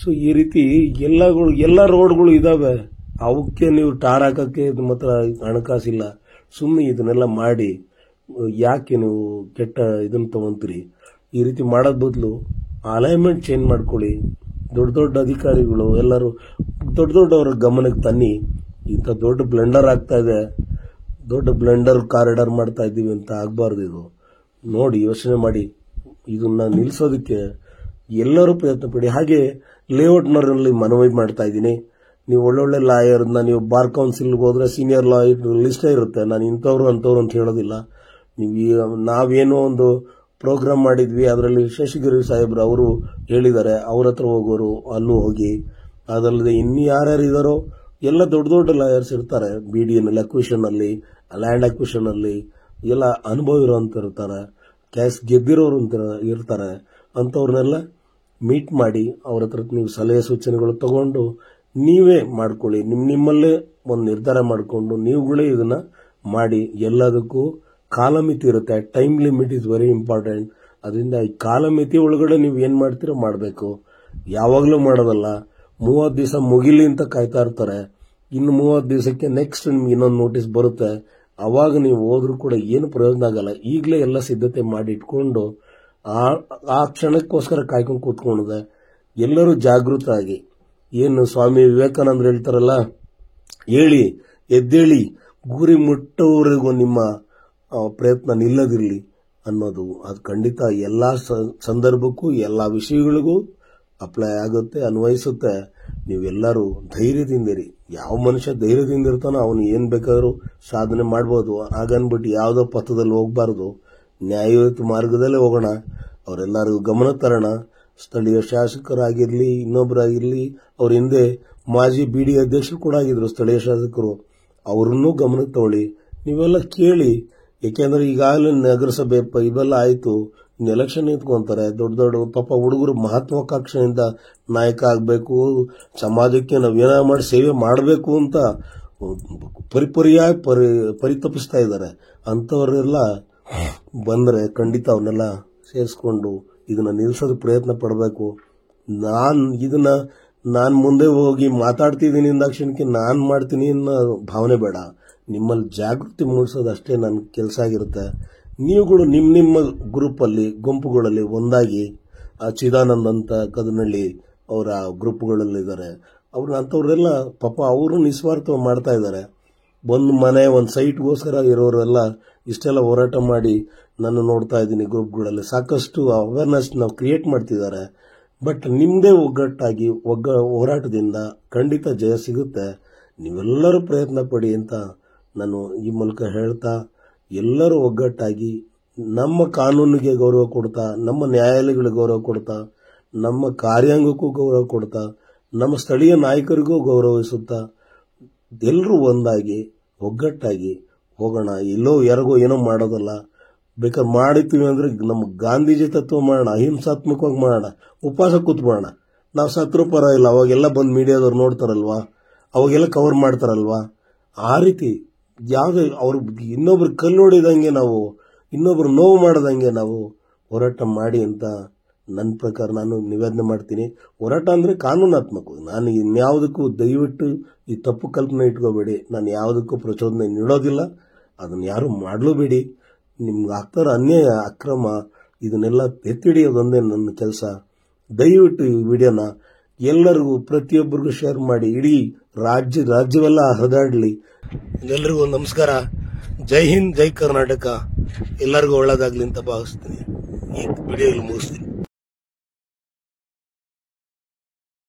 ಸೊ ಈ ರೀತಿ ಎಲ್ಲ ರೋಡ್ಗಳು ಇದಾವೆ. ಅವಕ್ಕೆ ನೀವು ಟಾರ್ ಹಾಕಕ್ಕೆ ಮಾತ್ರ ಹಣಕಾಸಿಲ್ಲ. ಸುಮ್ಮನೆ ಇದನ್ನೆಲ್ಲ ಮಾಡಿ ಯಾಕೆ ನೀವು ಕೆಟ್ಟ ಇದನ್ನ ತಗೊಂತೀರಿ? ಈ ರೀತಿ ಮಾಡೋದ್ ಬದಲು ಅಲೈನ್ಮೆಂಟ್ ಚೇಂಜ್ ಮಾಡ್ಕೊಳ್ಳಿ. ದೊಡ್ಡ ದೊಡ್ಡ ಅಧಿಕಾರಿಗಳು ಎಲ್ಲರೂ ದೊಡ್ಡವರ ಗಮನಕ್ಕೆ ತನ್ನಿ. ಇಂಥ ದೊಡ್ಡ ಬ್ಲೆಂಡರ್ ಆಗ್ತಾ ಇದೆ, ದೊಡ್ಡ ಬ್ಲೆಂಡರ್ ಕಾರಿಡಾರ್ ಮಾಡ್ತಾ ಇದ್ದೀವಿ ಅಂತ ಆಗಬಾರ್ದು. ಇದು ನೋಡಿ, ಯೋಚನೆ ಮಾಡಿ. ಇದನ್ನ ನಿಲ್ಲಿಸೋದಕ್ಕೆ ಎಲ್ಲರೂ ಪ್ರಯತ್ನ ಪಡಿ. ಹಾಗೆ ಲೇಔಟ್ನಲ್ಲಿ ಮನವಿ ಮಾಡ್ತಾ ಇದ್ದೀನಿ. ನೀವು ಒಳ್ಳೊಳ್ಳೆ ಲಾಯರ್ನ, ನೀವು ಬಾರ್ ಕೌನ್ಸಿಲ್ಗೆ ಹೋದ್ರೆ ಸೀನಿಯರ್ ಲಾಯರ್ ಲಿಸ್ಟೇ ಇರುತ್ತೆ. ನಾನು ಇಂಥವ್ರು ಅಂಥವ್ರು ಅಂತ ಹೇಳೋದಿಲ್ಲ. ನಾವೇನೋ ಒಂದು ಪ್ರೋಗ್ರಾಮ್ ಮಾಡಿದ್ವಿ, ಅದರಲ್ಲಿ ಶಶಿಗಿರಿ ಸಾಹೇಬ್ರು ಅವರು ಹೇಳಿದ್ದಾರೆ, ಅವ್ರ ಹತ್ರ ಹೋಗೋರು ಅಲ್ಲೂ ಹೋಗಿ. ಅದಲ್ಲದೆ ಇನ್ನು ಯಾರ್ಯಾರು ಇದಾರೋ ಎಲ್ಲ ದೊಡ್ಡ ದೊಡ್ಡ ಲಾಯರ್ಸ್ ಇರ್ತಾರೆ. BDAನಲ್ಲಿ, ಅಕ್ವಿಷನ್ ಅಲ್ಲಿ, ಲ್ಯಾಂಡ್ ಅಕ್ವಿಷನ್ ಅಲ್ಲಿ ಎಲ್ಲ ಅನುಭವ ಇರೋಂತ ಇರ್ತಾರೆ, ಕ್ಯಾಸ್ ಗೆದ್ದಿರೋರು ಅಂತ ಇರ್ತಾರೆ. ಅಂಥವ್ರನ್ನೆಲ್ಲ ಮೀಟ್ ಮಾಡಿ ಅವ್ರ ಹತ್ರ ನೀವು ಸಲಹೆ ಸೂಚನೆಗಳು ತಗೊಂಡು ನೀವೇ ಮಾಡ್ಕೊಳ್ಳಿ. ನಿಮ್ಮಲ್ಲೇ ಒಂದು ನಿರ್ಧಾರ ಮಾಡಿಕೊಂಡು ನೀವುಗಳೇ ಇದನ್ನ ಮಾಡಿ. ಎಲ್ಲದಕ್ಕೂ ಕಾಲಮಿತಿ ಇರುತ್ತೆ. Time limit is very important. ಅದರಿಂದ ಈ ಕಾಲಮಿತಿ ಒಳಗಡೆ ನೀವು ಏನ್ ಮಾಡ್ತೀರೋ ಮಾಡಬೇಕು. ಯಾವಾಗಲೂ ಮಾಡೋದಲ್ಲ. 30 ದಿವಸ ಮುಗಿಲಿ ಅಂತ ಕಾಯ್ತಾ ಇರ್ತಾರೆ. ಇನ್ನು 30 ದಿವಸಕ್ಕೆ ನೆಕ್ಸ್ಟ್ ನಿಮ್ಗೆ ಇನ್ನೊಂದು ನೋಟಿಸ್ ಬರುತ್ತೆ. ಅವಾಗ ನೀವು ಹೋದ್ರೂ ಕೂಡ ಏನು ಪ್ರಯೋಜನ ಆಗಲ್ಲ. ಈಗಲೇ ಎಲ್ಲ ಸಿದ್ಧತೆ ಮಾಡಿ ಇಟ್ಕೊಂಡು ಆ ಕ್ಷಣಕ್ಕೋಸ್ಕರ ಕಾಯ್ಕೊಂಡು ಕೂತ್ಕೊಂಡಿದೆ. ಎಲ್ಲರೂ ಜಾಗೃತ ಆಗಿ, ಏನು ಸ್ವಾಮಿ ವಿವೇಕಾನಂದರು ಹೇಳ್ತಾರಲ್ಲ, ಹೇಳಿ ಎದ್ದೇಳಿ, ಗುರಿ ಮುಟ್ಟೋವರೆಗೂ ನಿಮ್ಮ ಪ್ರಯತ್ನ ನಿಲ್ಲದಿರಲಿ ಅನ್ನೋದು. ಅದು ಖಂಡಿತ ಎಲ್ಲಾ ಸಂದರ್ಭಕ್ಕೂ ಎಲ್ಲಾ ವಿಷಯಗಳಿಗೂ ಅಪ್ಲೈ ಆಗುತ್ತೆ, ಅನ್ವಯಿಸುತ್ತೆ. ನೀವೆಲ್ಲರೂ ಧೈರ್ಯದಿಂದಿರಿ. ಯಾವ ಮನುಷ್ಯ ಧೈರ್ಯದಿಂದ ಇರ್ತಾನೋ ಅವನು ಏನ್ ಬೇಕಾದ್ರೂ ಸಾಧನೆ ಮಾಡ್ಬೋದು. ಹಾಗನ್ಬಿಟ್ಟು ಯಾವುದೋ ಪಥದಲ್ಲಿ ಹೋಗ್ಬಾರ್ದು. ನ್ಯಾಯಯುತ ಮಾರ್ಗದಲ್ಲೇ ಹೋಗೋಣ. ಅವರೆಲ್ಲರಿಗೂ ಗಮನ ತರೋಣ. ಸ್ಥಳೀಯ ಶಾಸಕರಾಗಿರ್ಲಿ, ಇನ್ನೊಬ್ಬರಾಗಿರ್ಲಿ, ಅವ್ರ ಹಿಂದೆ ಮಾಜಿ BDA ಅಧ್ಯಕ್ಷರು ಕೂಡ ಆಗಿದ್ರು ಸ್ಥಳೀಯ ಶಾಸಕರು. ಅವ್ರನ್ನೂ ಗಮನಕ್ಕೆ ತಗೊಳ್ಳಿ. ನೀವೆಲ್ಲ ಕೇಳಿ. ಯಾಕೆಂದ್ರೆ ಈಗಾಗಲೇ ನಗರಸಭೆ ಇವೆಲ್ಲ ಆಯ್ತು, ಇನ್ನು ಎಲೆಕ್ಷನ್ ನಿಂತ್ಕೊಂತಾರೆ. ದೊಡ್ಡ ದೊಡ್ಡ ಪಾಪ ಹುಡುಗರು ಮಹತ್ವಾಕಾಂಕ್ಷೆಯಿಂದ ನಾಯಕ ಆಗಬೇಕು, ಸಮಾಜಕ್ಕೆ ನಾವೇನ ಮಾಡಿ ಸೇವೆ ಮಾಡಬೇಕು ಅಂತ ಪರಿತಪಿಸ್ತಾ ಇದ್ದಾರೆ. ಅಂತವರೆಲ್ಲ ಬಂದ್ರೆ ಖಂಡಿತ ಅವನ್ನೆಲ್ಲ ಸೇರಿಸ್ಕೊಂಡು ಇದನ್ನ ನಿಲ್ಸೋದು ಪ್ರಯತ್ನ ಪಡಬೇಕು. ನಾನು ಮುಂದೆ ಹೋಗಿ ಮಾತಾಡ್ತಿದ್ದೀನಿ ಅಂದಾಕ್ಷಣಕ್ಕೆ ನಾನು ಮಾಡ್ತೀನಿ ಅನ್ನೋ ಭಾವನೆ ಬೇಡ. ನಿಮ್ಮಲ್ಲಿ ಜಾಗೃತಿ ಮೂಡಿಸೋದು ಅಷ್ಟೇ ನನ್ನ ಕೆಲಸ ಆಗಿರುತ್ತೆ. ನೀವುಗಳು ನಿಮ್ಮ ಗ್ರೂಪಲ್ಲಿ, ಗುಂಪುಗಳಲ್ಲಿ ಒಂದಾಗಿ, ಚಿದಾನಂದ್ ಅಂತ ಕದನಹಳ್ಳಿ ಅವರ ಗ್ರೂಪ್ಗಳಲ್ಲಿದ್ದಾರೆ. ಅಂಥವ್ರೆಲ್ಲ ಪಾಪ ಅವರು ನಿಸ್ವಾರ್ಥ ಮಾಡ್ತಾ ಇದ್ದಾರೆ. ಒಂದು ಮನೆ, ಒಂದು ಸೈಟ್ಗೋಸ್ಕರ ಇರೋರೆಲ್ಲ ಇಷ್ಟೆಲ್ಲ ಹೋರಾಟ ಮಾಡಿ ನಾನು ನೋಡ್ತಾ ಇದ್ದೀನಿ. ಗ್ರೂಪ್ಗಳಲ್ಲಿ ಸಾಕಷ್ಟು ಅವೇರ್ನೆಸ್ ನಾವು ಕ್ರಿಯೇಟ್ ಮಾಡ್ತಿದ್ದಾರೆ. ಬಟ್ ನಿಮ್ಮದೇ ಒಗ್ಗಟ್ಟಾಗಿ ಹೋರಾಟದಿಂದ ಖಂಡಿತ ಜಯ ಸಿಗುತ್ತೆ. ನೀವೆಲ್ಲರೂ ಪ್ರಯತ್ನ ಪಡಿ ಅಂತ ನಾನು ಈ ಮೂಲಕ ಹೇಳ್ತಾ, ಎಲ್ಲರೂ ಒಗ್ಗಟ್ಟಾಗಿ ನಮ್ಮ ಕಾನೂನಿಗೆ ಗೌರವ ಕೊಡ್ತಾ, ನಮ್ಮ ನ್ಯಾಯಾಲಯಗಳಿಗೆ ಗೌರವ ಕೊಡ್ತಾ, ನಮ್ಮ ಕಾರ್ಯಾಂಗಕ್ಕೂ ಗೌರವ ಕೊಡ್ತಾ, ನಮ್ಮ ಸ್ಥಳೀಯ ನಾಯಕರಿಗೂ ಗೌರವಿಸುತ್ತಾ ಎಲ್ಲರೂ ಒಂದಾಗಿ ಒಗ್ಗಟ್ಟಾಗಿ ಹೋಗೋಣ. ಎಲ್ಲೋ ಯಾರಿಗೋ ಏನೋ ಮಾಡೋದಲ್ಲ. ಬೇಕಾದ್ರೆ ಮಾಡಿತೀವಿ ಅಂದ್ರೆ ನಮ್ಮ ಗಾಂಧೀಜಿ ತತ್ವ ಮಾಡೋಣ, ಅಹಿಂಸಾತ್ಮಕವಾಗಿ ಮಾಡೋಣ, ಉಪವಾಸ ಕೂತ್ಬೋಣ. ನಾವು ಸತ್ರು ಪರ ಇಲ್ಲ. ಅವಾಗೆಲ್ಲ ಬಂದು ಮೀಡಿಯಾದವ್ರು ನೋಡ್ತಾರಲ್ವಾ, ಅವಾಗೆಲ್ಲ ಕವರ್ ಮಾಡ್ತಾರಲ್ವಾ. ಆ ರೀತಿ ಯಾವುದೇ ಅವ್ರು ಇನ್ನೊಬ್ರು ಕಲ್ಲೊಡಿದಂಗೆ ನಾವು, ಇನ್ನೊಬ್ರು ನೋವು ಮಾಡದಂಗೆ ನಾವು ಹೋರಾಟ ಮಾಡಿ ಅಂತ ನನ್ನ ಪ್ರಕಾರ ನಾನು ನಿವೇದನೆ ಮಾಡ್ತೀನಿ. ಹೋರಾಟ ಅಂದ್ರೆ ಕಾನೂನಾತ್ಮಕ. ನಾನು ಇನ್ಯಾವುದಕ್ಕೂ ದಯವಿಟ್ಟು ಈ ತಪ್ಪು ಕಲ್ಪನೆ ಇಟ್ಕೋಬೇಡಿ. ನಾನು ಯಾವುದಕ್ಕೂ ಪ್ರಚೋದನೆ ನೀಡೋದಿಲ್ಲ. ಅದನ್ನು ಯಾರು ಮಾಡಲೂಬೇಡಿ. ನಿಮ್ಗೆ ಆಗ್ತಾರ ಅನ್ಯಾಯ ಅಕ್ರಮ ಇದನ್ನೆಲ್ಲ ಎತ್ತಿಡಿಯೋದೊಂದೇ ನನ್ನ ಕೆಲಸ. ದಯವಿಟ್ಟು ಈ ವಿಡಿಯೋನ ಎಲ್ಲರಿಗೂ ಪ್ರತಿಯೊಬ್ಬರಿಗೂ ಶೇರ್ ಮಾಡಿ, ಇಡೀ ರಾಜ್ಯವೆಲ್ಲ ಹರಿದಾಡಲಿ. ಎಲ್ಲರಿಗೂ ನಮಸ್ಕಾರ. ಜೈ ಹಿಂದ್, ಜೈ ಕರ್ನಾಟಕ. ಎಲ್ಲರಿಗೂ ಒಳ್ಳೇದಾಗ್ಲಿ ಅಂತ ಭಾವಿಸ್ತೀನಿ. ಈ ವಿಡಿಯೋ ಮುಗಿಸ್ತೀನಿ.